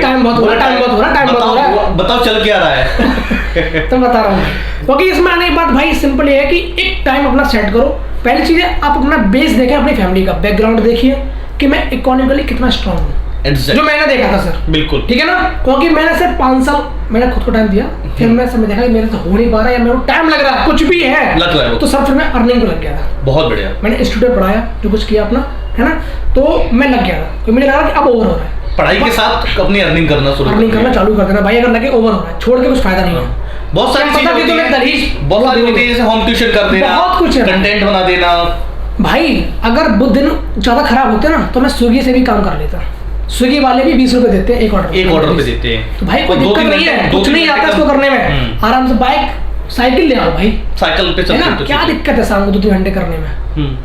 टाइम बहुत हो रहा है, बताओ चल क्या रहा है। तो बता रहा हूँ, क्योंकि इसमें आने की बात भाई सिंपल ये है कि एक टाइम अपना सेट करो। पहली चीज है आप अपना बेस देखें, अपनी फैमिली का बैकग्राउंड देखिए कि मैं इकोनॉमिकली कितना स्ट्रांग हूँ, Exact. जो मैंने देखा था सर, बिल्कुल ठीक है ना, क्योंकि मैंने सिर्फ 5 साल मैंने खुद को टाइम दिया, फिर मैं समय देखा कि मेरे से हो नहीं पा रहा है या मेरे को टाइम लग रहा है, कुछ भी है लग रहा है वो। तो सर फिर मैं अर्निंग को लग गया था। बहुत बढ़िया। मैंने इंस्टीट्यूट पढ़ाया, जो कुछ किया अपना, है ना, तो मैं लग गया था, क्योंकि मुझे लगा कि अब ओवर हो रहा है, पढ़ाई के साथ अपनी अर्निंग करना शुरू अर्निंग करना चालू कर देना भाई, अगर लगे ओवर हो रहा है छोड़ के कुछ फायदा नहीं है। बहुत सारी चीजें होती हैं, बहुत सारी होती है, जैसे होम ट्यूशन कर देना, बहुत कुछ है, कंटेंट बना देना। भाई अगर वो दिन ज्यादा खराब होते ना तो मैं स्विगी से भी काम कर लेता। स्विगी वाले भी 20 रुपए देते हैं एक ऑर्डर पे देते हैं, तो भाई कोई दिक्कत नहीं है, कुछ नहीं आता इसको करने में, आराम से बाइक साइकिल ले आओ भाई, साइकिल पे चलते हैं, क्या दिक्कत है शाम को 2-3 घंटे करने में,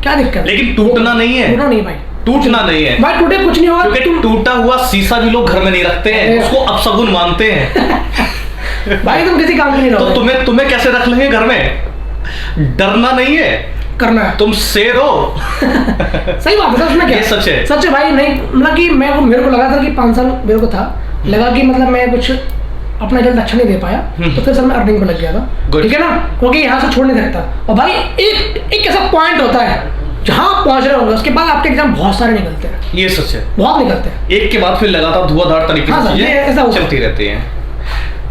क्या दिक्कत है? लेकिन टूटना नहीं है, टूटना नहीं भाई, टूटना नहीं है भाई, टूटे कुछ नहीं होगा, क्योंकि टूटा हुआ शीशा भी लोग घर में नहीं रखते हैं, उसको अपशगुन मानते हैं। भाई तुम किसी काम के नहीं तो तुम्हें कैसे रख लेंगे घर में? डरना नहीं है, करना है, तुम शेर हो। सही बात है, उसमें क्या ये सच है, सच है भाई। नहीं मतलब कि मेरे को लगा था कि 5 साल मेरे को था, लगा कि मतलब मैं कुछ अपना रिजल्ट अच्छा नहीं दे पाया, तो फिर सर मैं अर्निंग पे लग गया था, ठीक है ना, क्योंकि यहाँ से छोड़ नहीं सकता। और भाई एक ऐसा पॉइंट होता है जहाँ पहुंच रहे होंगे उसके बाद आपके एग्जाम बहुत सारे निकलते हैं, ये सच है, बहुत निकलते हैं, एक के बाद फिर लगातार धुआंधार तरीके से चीजें चलती रहती हैं।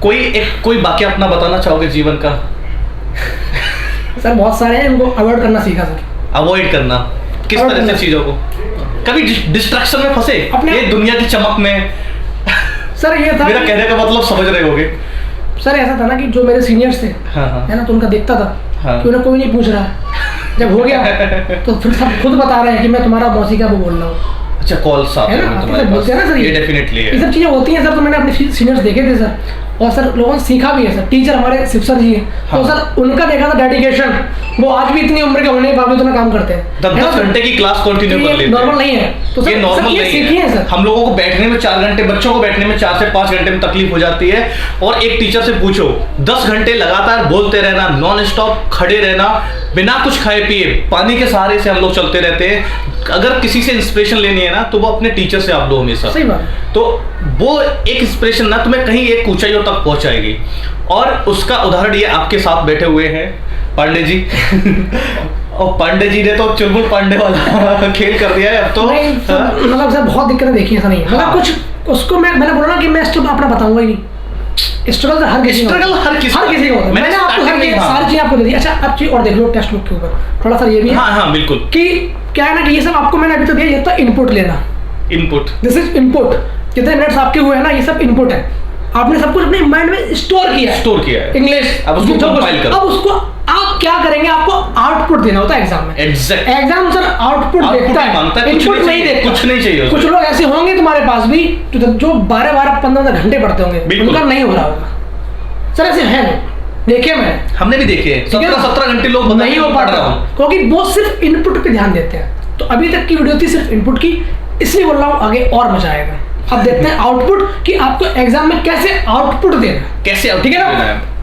कोई बाकी अपना बताना चाहोगे जीवन का? सर बहुत सारे हैं, इनको अवॉइड करना सीखा सर। अवॉइड करना किस तरह से चीजों को? कभी डिस्ट्रैक्शन में फंसे ये दुनिया की चमक में? सर ये था, मेरा कहने का मतलब समझ रहे होगे सर, ऐसा था ना कि जो मेरे सीनियर्स थे, है ना, तो उनका देखता था कि उन्हें कोई नहीं पूछ रहा है, जब हो गया तो फिर सब खुद बता रहे हैं कि मैं तुम्हारा मौसी का वो बोल रहा हूँ। अच्छा, कॉल साथ है ना, बोलते हैं ना सर, ये डेफिनेटली है, ये सब चीजें होती हैं सर। तो मैंने अपने सीनियर्स देखे थे सर, और सर लोगों ने सीखा भी है सर। टीचर हमारे शिव सर जी हैं, तो सर उनका देखा था डेडिकेशन, वो आज भी इतनी उम्र के होने के बावजूद उतना काम करते हैं, 10 घंटे की क्लास कंटिन्यू कर लेते हैं, नॉर्मल नहीं है, तो ये नॉर्मल नहीं है सर। हम लोगों को बैठने में 4 घंटे, बच्चों को बैठने में 4 से 5 घंटे में तकलीफ हो जाती है, और एक टीचर से पूछो 10 घंटे लगातार बोलते रहना, नॉन स्टॉप खड़े रहना, बिना कुछ खाए पिए, पानी के सहारे से हम लोग चलते रहते हैं। अगर किसी से इंस्पिरेशन लेनी है ना तो वो अपने टीचर से आप लो हमेशा। सही बात। तो वो एक इंस्पिरेशन ना तुम्हें कहीं एक ऊंचाइयों तक पहुंचाएगी, और उसका उदाहरण ये आपके साथ बैठे हुए हैं पांडे जी। और पांडे जी ने तो चुलबुल पांडे वाला खेल कर दिया है अब तो। मतलब सर बहुत दिक्कतें देखी ऐसा नहीं है, मतलब कुछ उसको मैंने बोला ना कि मैं स्ट्रगल अपना बताऊंगा ही नहीं। स्ट्रगल हर किसी को होता है। मैंने आपको सारी चीजें आपको दे दी। अच्छा अब चीज और देख लो टेक्स्ट बुक के ऊपर थोड़ा सा ये भी है। हाँ बिल्कुल, कि क्या है ना कि ये सब आपको मैंने अभी तो दिया, ये तो इनपुट लेना, इनपुट, दिस इज इनपुट। जितने मिनट्स आपके हुए हैं ना ये सब इनपुट है, आपने सब कुछ अपने माइंड में स्टोर किया है इंग्लिश। अब उसको कंपाइल करो, अब उसको आप क्या करेंगे, आपको आउटपुट देना होता है एग्जाम में। एग्जैक्ट, एग्जाम सर आउटपुट देखता है, इनपुट नहीं देखता। कुछ नहीं चाहिए। कुछ लोग ऐसे होंगे तुम्हारे पास भी जो 12-15 घंटे पढ़ते होंगे, उनका नहीं हो रहा होगा सर, ऐसे है देखे मैंने, हमने भी देखे 17 घंटे लोग नहीं हो पा रहा, क्योंकि वो सिर्फ इनपुट पे ध्यान देते हैं। तो अभी तक की वीडियो थी सिर्फ इनपुट की, इसलिए बोल रहा हूँ आगे और मजा आएगा। अब देखते हैं आउटपुट कि आपको एग्जाम में कैसे आउटपुट देना, कैसे, ठीक है ना।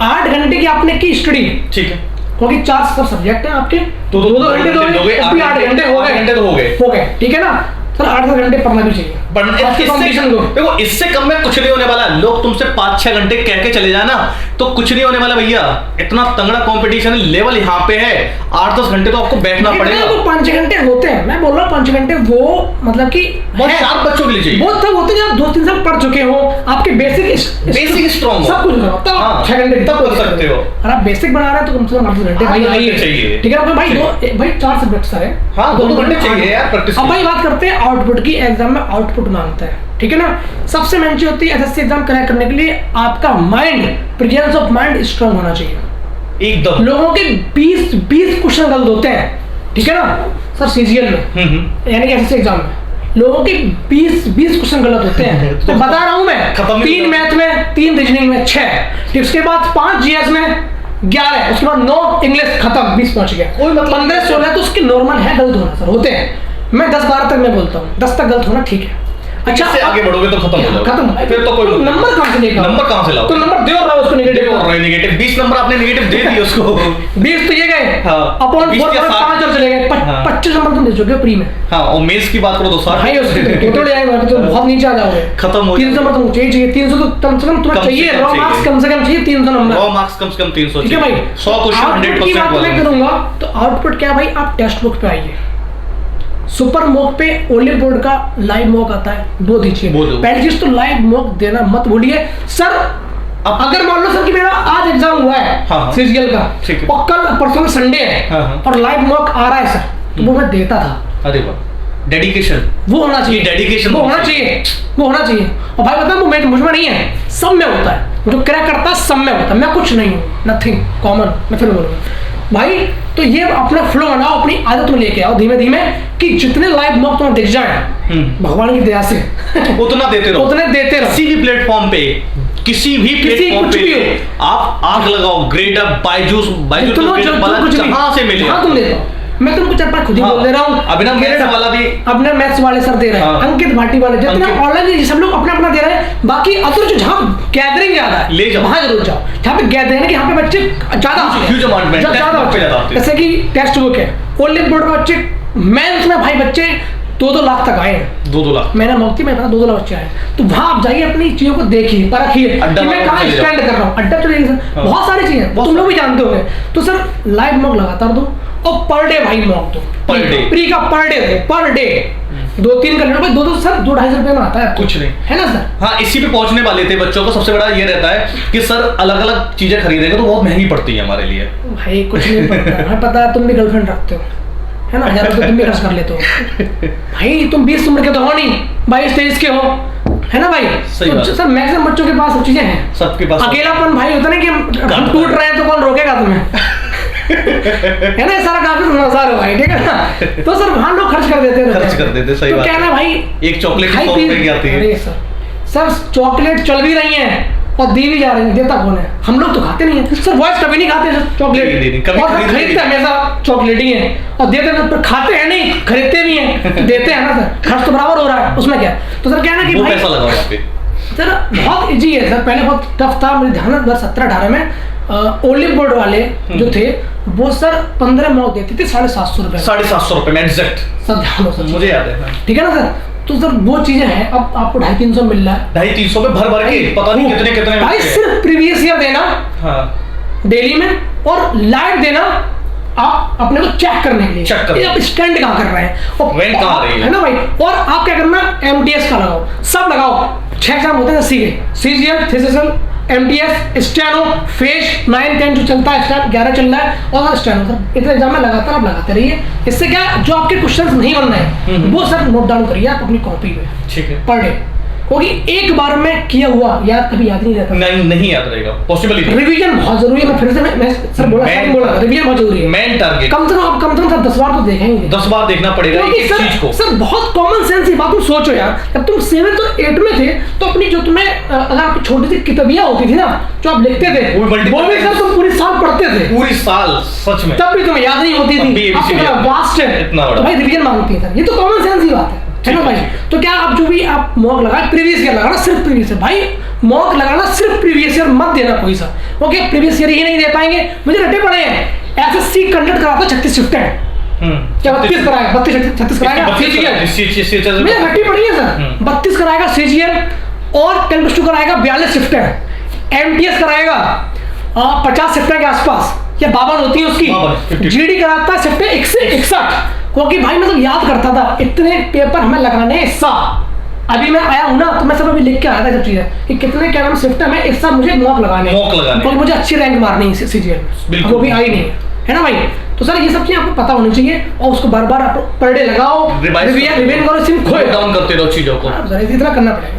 8 घंटे की आपने की स्टडी, ठीक है, क्योंकि 4 सब सब्जेक्ट हैं आपके, तो 2 घंटे तो 8 घंटे हो गए, ठीक है ना सर। 8-10 घंटे पढ़ना भी चाहिए। देखो इससे कम में कुछ नहीं होने वाला। लोग तुमसे 5-6 घंटे कह के चले जाना तो कुछ नहीं होने वाला भैया। इतना तगड़ा कंपटीशन लेवल यहाँ पे है, 8-10 घंटे तो आपको बैठना पड़ेगा। तो 5 घंटे होते हैं, मैं बोल रहा हूँ 5 घंटे वो मतलब कि बहुत शार्प बच्चों के लिए चाहिए। बहुत तब होते हैं आप 2-3 साल पढ़ चुके हो, आपके बेसिक स्ट्रॉन्ग सब कुछ हो, तब 6 घंटे तब कर सकते हो। और आप बेसिक बना रहे हैं तो कम से कम 8 घंटे भाई चाहिए, ठीक है भाई 4 सब्जेक्ट सर है, 2 घंटे चाहिए यार प्रैक्टिस। अब भाई बात करते हैं आउटपुट की। एग्जाम में आउटपुट मांगता है, ठीक है ना। सबसे मेन चीज होती है एसएससी एग्जाम क्रैक करने के लिए आपका mind, presence of mind strong होना चाहिए एकदम। लोगों के 20 क्वेश्चन गलत होते हैं, ठीक है ना सर, सीजीएल में यानी कि एसएससी एग्जाम में लोगों के 20 क्वेश्चन गलत होते हैं। तो बता रहा हूं मैं, 3 मैथ में, 3 रीजनिंग में 6, उसके बाद 5 जीएस में 11, उसके बाद 9 इंग्लिश, खत्म 20 पहुंच गया। 15-16 तो उसके नॉर्मल है गलत होना सर, होते हैं। मैं 10-12 तक मैं बोलता हूँ, 10 तक गलत होना ठीक है। अच्छा आगे बढ़ोगे तो खत्म हो जाएगा, खत्म फिर तो कोई नंबर कहां से लेगा, नंबर कहां से लाओ, तो नंबर दे और रहा उसको नेगेटिव और रहा नेगेटिव 20 नंबर आपने नेगेटिव दे दिए उसको। 20 तो ये गए, हां अपॉन 4 और चले गए, 25 नंबर तुम दे चुके हो प्री में। हां और मेंस की बात करो तो सर भाई उसके टोटल जाएगा तो बहुत नीचे आ जाओगे, खत्म हो 300 नंबर तुमको चाहिए 300 तो कम से कम तुम्हें चाहिए, रॉ मार्क्स कम से कम चाहिए 300 नंबर, रॉ मार्क्स कम से कम 300 ठीक है भाई। 100 क्वेश्चन 100% वाला मैं करूंगा तो आउटपुट क्या भाई, आप टेक्स्ट बुक पे आइए, सुपर मॉक पे ओलिव बोर्ड का लाइव मॉक आता है, वो दीजिए। पहली चीज तो लाइव मॉक देना मत भूलिए सर। अगर मान लो सर कि मेरा आज एग्जाम हुआ है सीजीएल का और कल परसों संडे है और लाइव मॉक आ रहा है सर, तो वो मैं देता था। अरे वाह, डेडिकेशन वो होना चाहिए, डेडिकेशन वो होना चाहिए, वो होना चाहिए। और भाई बताऊं, वो मुझ में नहीं है, सब में होता है। जो क्रैक करता है सब में होता है, मैं कुछ नहीं हूँ, नथिंग कॉमन। मैं फिर बोलूँगा भाई, तो ये अपना फ्लो बनाओ, अपनी आदत में लेके आओ धीमे धीमे कि जितने लाइव मॉक तुम्हें दिख जाए भगवान की दया से उतना देते रहो, उतने देते रहो। किसी भी प्लेटफॉर्म पे, किसी भी प्लेटफॉर्म पे आप आग लगाओ, ग्रेड अप, बायजूस जहां से मिले तुम देता हो। मैं तुमको 4-5 खुद ही बोल दे रहा हूँ। अभिनव मैथ्स वाला भी, अपने मैथ्स वाले सर दे रहे हैं, अंकित भाटी वाले, जितने ऑनलाइन सब लोग अपना अपना दे रहे हैं। बाकी अदर जो जहाँ गैदरिंग ज्यादा है ले जाओ, वहाँ जरूर जाओ जहाँ पे गैदरिंग है, यहाँ पे बच्चे ज्यादा, जैसे कि टेक्स्ट बुक है, ओलिव बोर्ड में बच्चे, मैं उसमें भाई बच्चे 2-2 लाख तक आए हैं। 2-2 लाख मैंने मौकी में था, 2-2 लाख बच्चे आए। तो वहाँ आप जाइए, अपनी चीजों को देखिए, परखिए कि मैं कहाँ स्टैंड कर रहा हूँ। अड्डा तो नहीं सर, बहुत सारी चीजें तुम लोग भी जानते होंगे। तो सर लाइव मॉक लगातार दो और पर डे भाई मॉक दो, पर डे प्री का पर डे दो, पर डे 2-3 कर लो, 2 सर 2-2.5 रुपए में आता है, कुछ नहीं है ना सर। हाँ, इसी पे पहुंचने वाले थे। बच्चों को सबसे बड़ा ये रहता है कि सर अलग अलग चीजें खरीदेंगे तो बहुत महंगी पड़ती है हमारे लिए। भाई कुछ नहीं पड़ता है, पता है तुम भी गर्लफ्रेंड रखते हो है ना, 1000 रुपये तुम भी खर्च कर लेते हो भाई। तुम 20 उम्र के तो हो नहीं, 22-23 के हो, है ना भाई। तो सर मैक्सिमम बच्चों के पास सब चीजें हैं, सबके पास। अकेलापन भाई होता ना कि हम टूट रहे हैं तो कौन रोकेगा तुम्हें है ना, सारा काफी समझदार हो भाई, ठीक है ना। तो सर वहाँ लोग खर्च कर देते, सही बात है। क्या ना भाई, एक चॉकलेट 100 रुपए की आती है सर, चॉकलेट चल भी रही है और दी भी जा रही है, देता कौन है? हम लोग तो खाते नहीं है सर, बॉयज कभी नहीं खाते चॉकलेट, और खरीदते हमेशा चॉकलेट ही है और देते हैं, पर खाते हैं नहीं, खरीदते भी हैं, देते हैं ना सर, खर्च तो बराबर हो रहा है, उसमें क्या। तो सर क्या है ना कि भाई पैसा लगाओ यहाँ पे सर, बहुत इजी है सर। पहले बहुत टफ था, मेरे ध्यान 2017-18 में ओलिव बोर्ड वाले जो थे वो सर 15 मॉक देते थे 750 रुपए, 750 रुपए में एग्जैक्ट सर, ध्यान सर, मुझे याद है, ठीक है ना सर। तो सर वो चीजें हैं, अब आपको 250-300 मिल रहा है, 250-300 में भर के पता नहीं कितने भाई सिर्फ प्रीवियस ईयर देना डेली में और लाइव देना आप अपने को चेक करने के लिए, आप स्टैंड कहाँ कर रहे हैं और वेन कहाँ रही है ना भाई। और आप क्या करना, MTS का लगाओ, सब लगाओ। 6 एग्जाम होते हैं CGL, thesis, MTS, steno, phase 9-10 जो चलता है, स्टेनो 11 चल रहा है, और स्टेनो सर इतने एग्जाम में लगातार आप लगाते रहिए। इससे क्या, जो आपके क्वेश्चंस नहीं बन रहे हैं वो सर नोट डाउन करिए आप अपनी कॉपी में, ठीक है, पर डे, क्योंकि एक बार में किया हुआ याद कभी याद नहीं रहता, नहीं याद रहेगा, पॉसिबल ही। रिवीजन बहुत जरूरी है। मैं फिर से मैं सर बोला रिवीजन बहुत जरूरी है, मेन टारगेट कम से कम सर 10 बार तो देखेंगे, 10 बार देखना पड़ेगा एक चीज को। सर बहुत कॉमन सेंस की बात तुम सोचो यार, जब तुम 7th और 8th में थे तो अपनी जो तुम्हें अगर आपकी छोटी सी किताबियां होती थी ना जो आप लिखते थे, वो भी सर तुम पूरी साल पढ़ते थे, पूरी साल, सच में, तब भी तुम्हें याद नहीं होती थी, वास्ट है तो भाई रिवीजन मांगती है सर, ये तो कॉमन सेंस की बात है ना भाई। तो क्या आप जो भी आप मॉक लगाए, प्रीवियस ईयर लगाना, सिर्फ प्रीवियस ईयर भाई, मॉक लगाना सिर्फ प्रीवियस ईयर, मत देना कोई सा, ओके। प्रीवियस ईयर ही नहीं दे पाएंगे, मुझे रटे पड़े हैं, SSC कंडक्ट कराता 36 शिफ्ट है, क्या 32 कराएगा, 32-36 कराएगा CGL, मुझे रटी पड़ी है सर, 32 कराएगा CGL और 10+2 कराएगा 42 शिफ्ट है, MTS कराएगा 50 शिफ्ट के आसपास या 52 होती है उसकी, GD कराता है शिफ्ट 61, क्योंकि भाई मैं तो याद करता था इतने पेपर हमें लगाने हैं इस साल। अभी मैं आया हूँ ना तो मैं सब अभी लिख के आया था सब चीजें कि कितने क्या नाम शिफ्ट है, मैं इस साल मुझे मॉक लगाने, क्योंकि मुझे अच्छी रैंक मारनी है CGL, वो भी आई नहीं है ना भाई। तो सर ये सब चीजें आपको पता होनी चाहिए और उसको बार बार आप पर डे लगाओ, रिवीजन करो, सिर्फ खोए डाउन करते रहो चीजों को,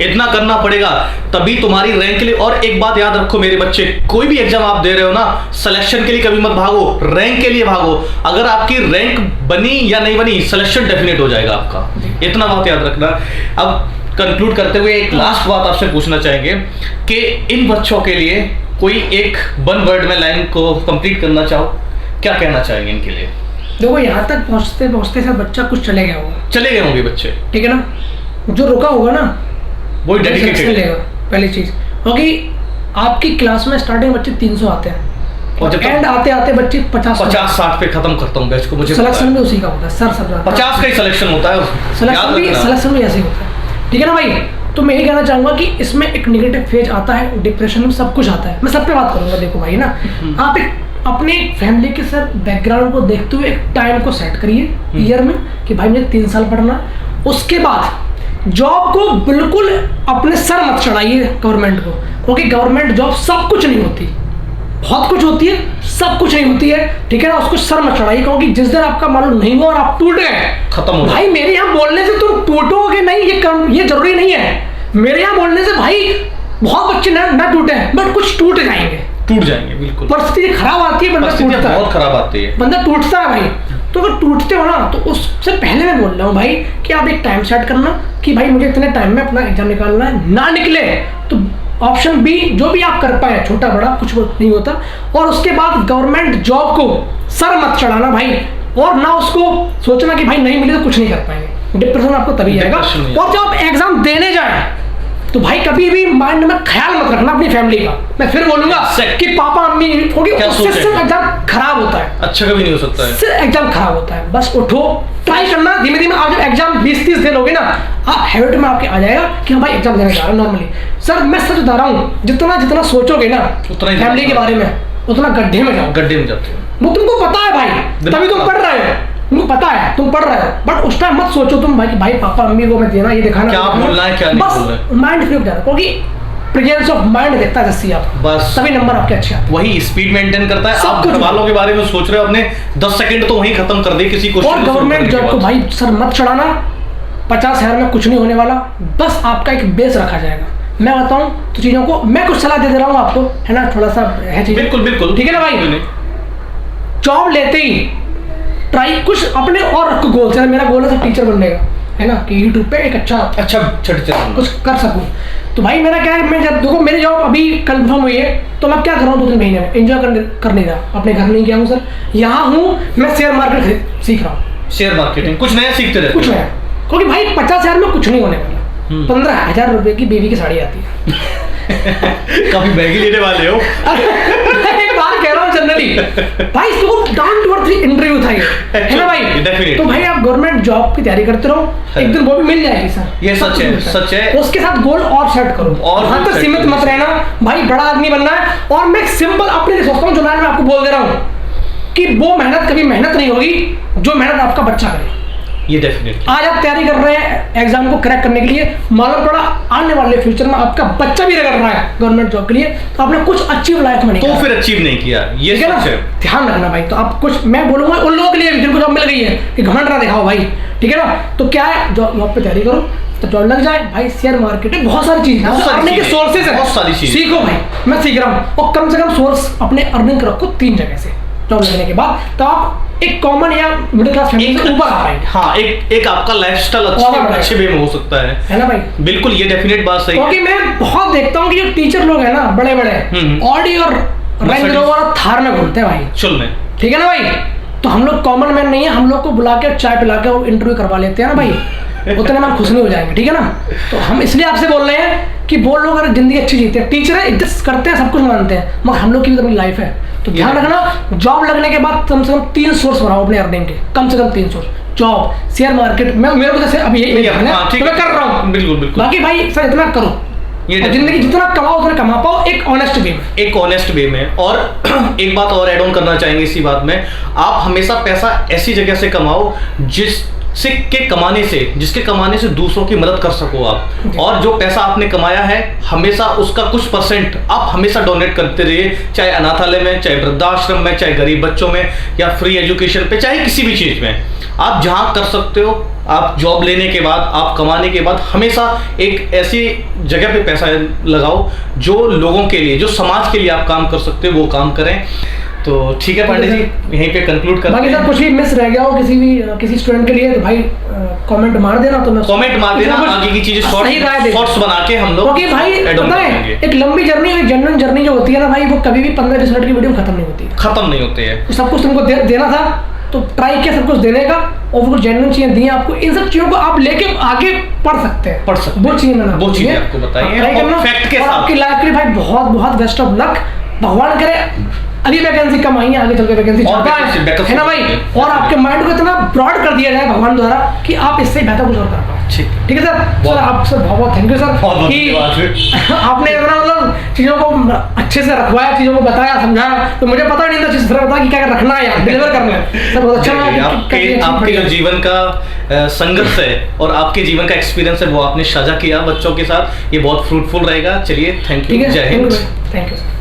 इतना करना पड़ेगा तभी तुम्हारी रैंक के लिए। और एक बात याद रखो मेरे बच्चे, कोई भी एग्जाम आप दे रहे हो ना, सिलेक्शन के लिए कभी मत भागो, रैंक के लिए भागो। अगर आपकी रैंक बनी या नहीं बनी, सिलेक्शन डेफिनेट हो जाएगा आपका, इतना बात याद रखना। अब कंक्लूड करते हुए एक लास्ट बात आपसे पूछना चाहेंगे कि इन बच्चों के लिए कोई एक 1 वर्ड में लाइन को कंप्लीट करना चाहो, क्या कहना चाहेंगे इनके लिए? देखो यहाँ तक पहुँचते पहुँचते सर बच्चा कुछ चले गए होंगे बच्चे, ठीक है ना, जो रुका होगा ना वो डेडिकेटेड लेगा पहली चीज, क्योंकि आपकी क्लास में स्टार्टिंग बच्चे 300 आते हैं और एंड आते आते बच्चे 50-60 पे खत्म करता हूँ बैच को। मुझे सिलेक्शन भी उसी का होता है सर, सब 50 का ही सिलेक्शन होता है, सिलेक्शन भी ऐसे ही होता है, ठीक है ना भाई। तो मैं यही कहना चाहूंगा कि इसमें एक निगेटिव फेज आता है, डिप्रेशन में सब कुछ आता है, मैं सब पे बात करूंगा। देखो भाई ना, आप एक अपने फैमिली के सर बैकग्राउंड को देखते हुए एक टाइम को सेट करिए ईयर में कि भाई मुझे 3 साल पढ़ना, उसके बाद जॉब को बिल्कुल अपने सर मत चढ़ाइए गवर्नमेंट को, क्योंकि गवर्नमेंट जॉब सब कुछ नहीं होती, बहुत कुछ होती है, सब कुछ नहीं होती है, ठीक है ना। उसको सर मत चढ़ाइए, क्योंकि जिस दिन आपका मालूम नहीं हुआ और आप टूट गए, खत्म हो भाई मेरे यहाँ बोलने से तुम टूटोगे नहीं, ये जरूरी नहीं है। मेरे यहाँ बोलने से भाई बहुत बच्चे ना टूटे हैं, बट कुछ टूट जाएंगे, बिल्कुल। परिस्थिति खराब आती है, बंदा टूटता है, बहुत खराब आती है, बंदा टूटता है भाई। तो अगर टूटते हो ना, तो उससे पहले मैं बोल रहा हूँ भाई कि आप एक टाइम सेट करना कि भाई मुझे इतने टाइम में अपना एग्जाम निकालना है, ना निकले तो ऑप्शन बी जो भी आप कर पाए, छोटा बड़ा कुछ नहीं होता। और उसके बाद गवर्नमेंट जॉब को सर मत चढ़ाना भाई, और ना उसको सोचना कि भाई नहीं मिले तो कुछ नहीं कर पाएंगे, डिप्रेशन आपको तभी आएगा। और जब आप एग्जाम देने जाए तो भाई कभी भी माइंड में ख्याल मत रखना अपनी फैमिली का, मैं फिर बोलूंगा कि पापा मम्मी, क्योंकि उससे सिर्फ एग्जाम खराब होता है, अच्छा कभी नहीं हो सकता है, सिर्फ एग्जाम खराब होता है। बस उठो, ट्राई करना, धीमे धीमे आप जब एग्जाम 20-30 दिन लोगे ना, आप हैबिट में आपके आ जाएगा कि हम भाई एग्जाम देने जा रहे हैं नॉर्मली। सर मैं सच बता रहा हूँ, जितना सोचोगे ना उतना फैमिली के बारे में, उतना गड्ढे में जाते हो। वो तुमको पता है भाई, तभी तुम पढ़ रहे हो, तुमको पता है तुम पढ़ रहे हो, बट उस टाइम मत सोचो तुम भाई पापा मम्मी को मैं देना, ये दिखाना, क्या बोलना है क्या नहीं बोलना है, बस माइंड फ्री हो जाता है, क्योंकि प्रेजेंस ऑफ माइंड देखता है जैसे आप, बस तभी नंबर आपके अच्छे आते हैं। वही स्पीड मेंटेन करता है। आप घर वालों के बारे में सोच रहे हो, अपने 10 सेकंड तो वहीं खत्म कर दे किसी क्वेश्चन और गवर्नमेंट जॉब को भाई सर मत चढ़ाना, 50,000 में कुछ नहीं होने वाला, बस आपका एक बेस रखा जाएगा। मैं बताऊं तो चीजों को, मैं कुछ सलाह दे रहा हूँ आपको, है ना, थोड़ा सा है चीज, बिल्कुल ठीक है ना भाई। जॉब लेते ही ट्राई कुछ अपने और रखो गोल, जैसे मेरा गोल है टीचर बनने का, है ना, कि यूट्यूब पे एक अच्छा कुछ कर सकूं। तो भाई मेरा क्या है, मैं जब देखो मेरी जॉब अभी कंफर्म हुई है, तो मैं क्या कर रहा हूँ 2-3 महीने में एंजॉय कर नहीं रहा, अपने घर नहीं गया हूँ सर, यहाँ हूँ मैं शेयर मार्केट सीख रहा हूँ, शेयर मार्केटिंग कुछ नया सीखते रहते, कुछ नया, क्योंकि भाई 50,000 में कुछ नहीं होने वाला, 15,000 रुपए की बेबी की साड़ी आती है। काफी महंगी लेने वाले हो। एक बात कह रहा हूँ जनरली भाई, इसको डाउन टू अर्थ इंटरव्यू था ये, है ना भाई। तो भाई आप गवर्नमेंट जॉब की तैयारी करते रहो, एक दिन वो भी मिल जाएगी सर, ये सच है। उसके साथ गोल और सेट करो, और वहां तक सीमित मत रहना भाई, बड़ा आदमी बनना है। और मैं सिंपल अपने लिए सोचता हूँ, जो मैं आपको बोल दे रहा हूँ कि वो मेहनत कभी मेहनत नहीं होगी जो मेहनत आपका बच्चा करे। ये डेफिनेटली, आज आप तैयारी कर रहे हैं एग्जाम को क्रैक करने के लिए, मालूम पड़ा आने वाले फ्यूचर में आपका बच्चा भी कर रहा है गवर्नमेंट जॉब के लिए, तो आपने कुछ अचीव लाइफ में नहीं तो फिर अचीव नहीं किया, ये सच है। ध्यान रखना भाई। तो आप कुछ, मैं बोलूंगा उन लोगों के लिए जिनको जॉब मिल गई है कि घमंड ना दिखाओ भाई, ठीक है ना। तो क्या है, जॉब पे तैयारी करो तो जॉब लग जाए भाई। शेयर मार्केट में बहुत सारी चीजें, अर्निंग के सोर्सेज है, बहुत सारी चीजें सीखो भाई, मैं सीख रहा हूँ। और कम से कम सोर्स अपने अर्निंग रखो 3 जगह से जॉब लगने के बाद, तो आप एक कॉमन या मिडिल क्लास फैमिली से ऊपर आ पाएंगे। हाँ, एक आपका लाइफस्टाइल अच्छे वे में हो सकता है ना भाई। बिल्कुल, ये डेफिनेट बात सही है। क्योंकि मैं बहुत देखता हूँ कि जो टीचर लोग हैं ना, बड़े बड़े ऑडी और रेंज रोवर और थार में घूमते हैं भाई, चल में, ठीक है ना भाई। तो हम लोग कॉमन मैन नहीं है, हम लोग को बुला के चाय पिला के इंटरव्यू करवा लेते हैं ना भाई, उतने में हम खुश नहीं हो जाएंगे, ठीक है ना। तो हम इसलिए आपसे बोल रहे हैं कि वो लोग अगर जिंदगी अच्छी जीते हैं, टीचर है, इज्जत करते हैं, सब कुछ मानते हैं, मगर हम लोग की भी अपनी लाइफ है। तो ध्यान रखना, जॉब लगने के बाद कम से कम 3 सोर्स बनाओ अपने अर्निंग के, कम से कम 3 सोर्स, जॉब, शेयर मार्केट। मैं मेरे को जैसे अभी यही है, तो मैं कर रहा हूँ, बिल्कुल। बाकी भाई सर इतना करो, ये जिंदगी जितना कमाओ उतना कमा पाओ, एक ऑनेस्ट वे में। और एक बात और ऐड ऑन करना चाहेंगे इसी बात में, आप हमेशा पैसा ऐसी जगह से कमाओ जिसके कमाने से दूसरों की मदद कर सको आप। और जो पैसा आपने कमाया है, हमेशा उसका कुछ परसेंट आप हमेशा डोनेट करते रहिए, चाहे अनाथालय में, चाहे वृद्धाश्रम में, चाहे गरीब बच्चों में, या फ्री एजुकेशन पे, चाहे किसी भी चीज में आप जहां कर सकते हो। आप जॉब लेने के बाद, आप कमाने के बाद हमेशा एक ऐसी जगह पे पैसा लगाओ जो लोगों के लिए, जो समाज के लिए आप काम कर सकते हो, वो काम करें। तो ठीक है पांडे जी, यहीं पे कंक्लूड करते हैं। बाकी सर कुछ भी मिस रह गया हो किसी स्टूडेंट के लिए, तो भाई कमेंट मार देना, तो मैं कमेंट मार देना, आगे की चीजें शॉर्ट्स बना के हम लोग, क्योंकि भाई पता है एक लंबी जर्नी, एक जेन्युइन जर्नी जो होती है ना भाई, वो कभी भी 15-20 मिनट की वीडियो में खत्म नहीं होती है। सब कुछ तुमको देना था, तो ट्राई किया सब कुछ देने का, और वो जेन्युइन चीजें दी आपको। इन सब चीजों को आप लेके आगे पढ़ सकते हैं, वो चीजें आपको बताइए, ट्राई करना फैक्ट के साथ। आपकी लाइफ के लिए भाई बहुत बहुत बेस्ट ऑफ लक। भगवान करे अभी वैकेंसी कम आई है, आगे चल के वैकेंसी ज्यादा है ना भाई, और आपके माइंड को इतना ब्रॉड कर दिया जाए भगवान द्वारा कि आप इससे बेहतर कुछ और कर पाओ। ठीक है सर। सर आपसे बहुत बहुत थैंक यू सर कि आपने इतना मतलब चीज़ों को अच्छे से रखवाया, चीज़ों को बताया, समझाया, तो मुझे पता नहीं था अच्छे से सर बता कि क्या रखना है या डिलीवर करना है। सर बहुत अच्छा लगा आपके जो जीवन का संघर्ष है और आपके जीवन का एक्सपीरियंस है वो आपने साझा किया बच्चों के साथ, ये बहुत फ्रूटफुल रहेगा। चलिए थैंक यू, जय हिंद। Thank you sir.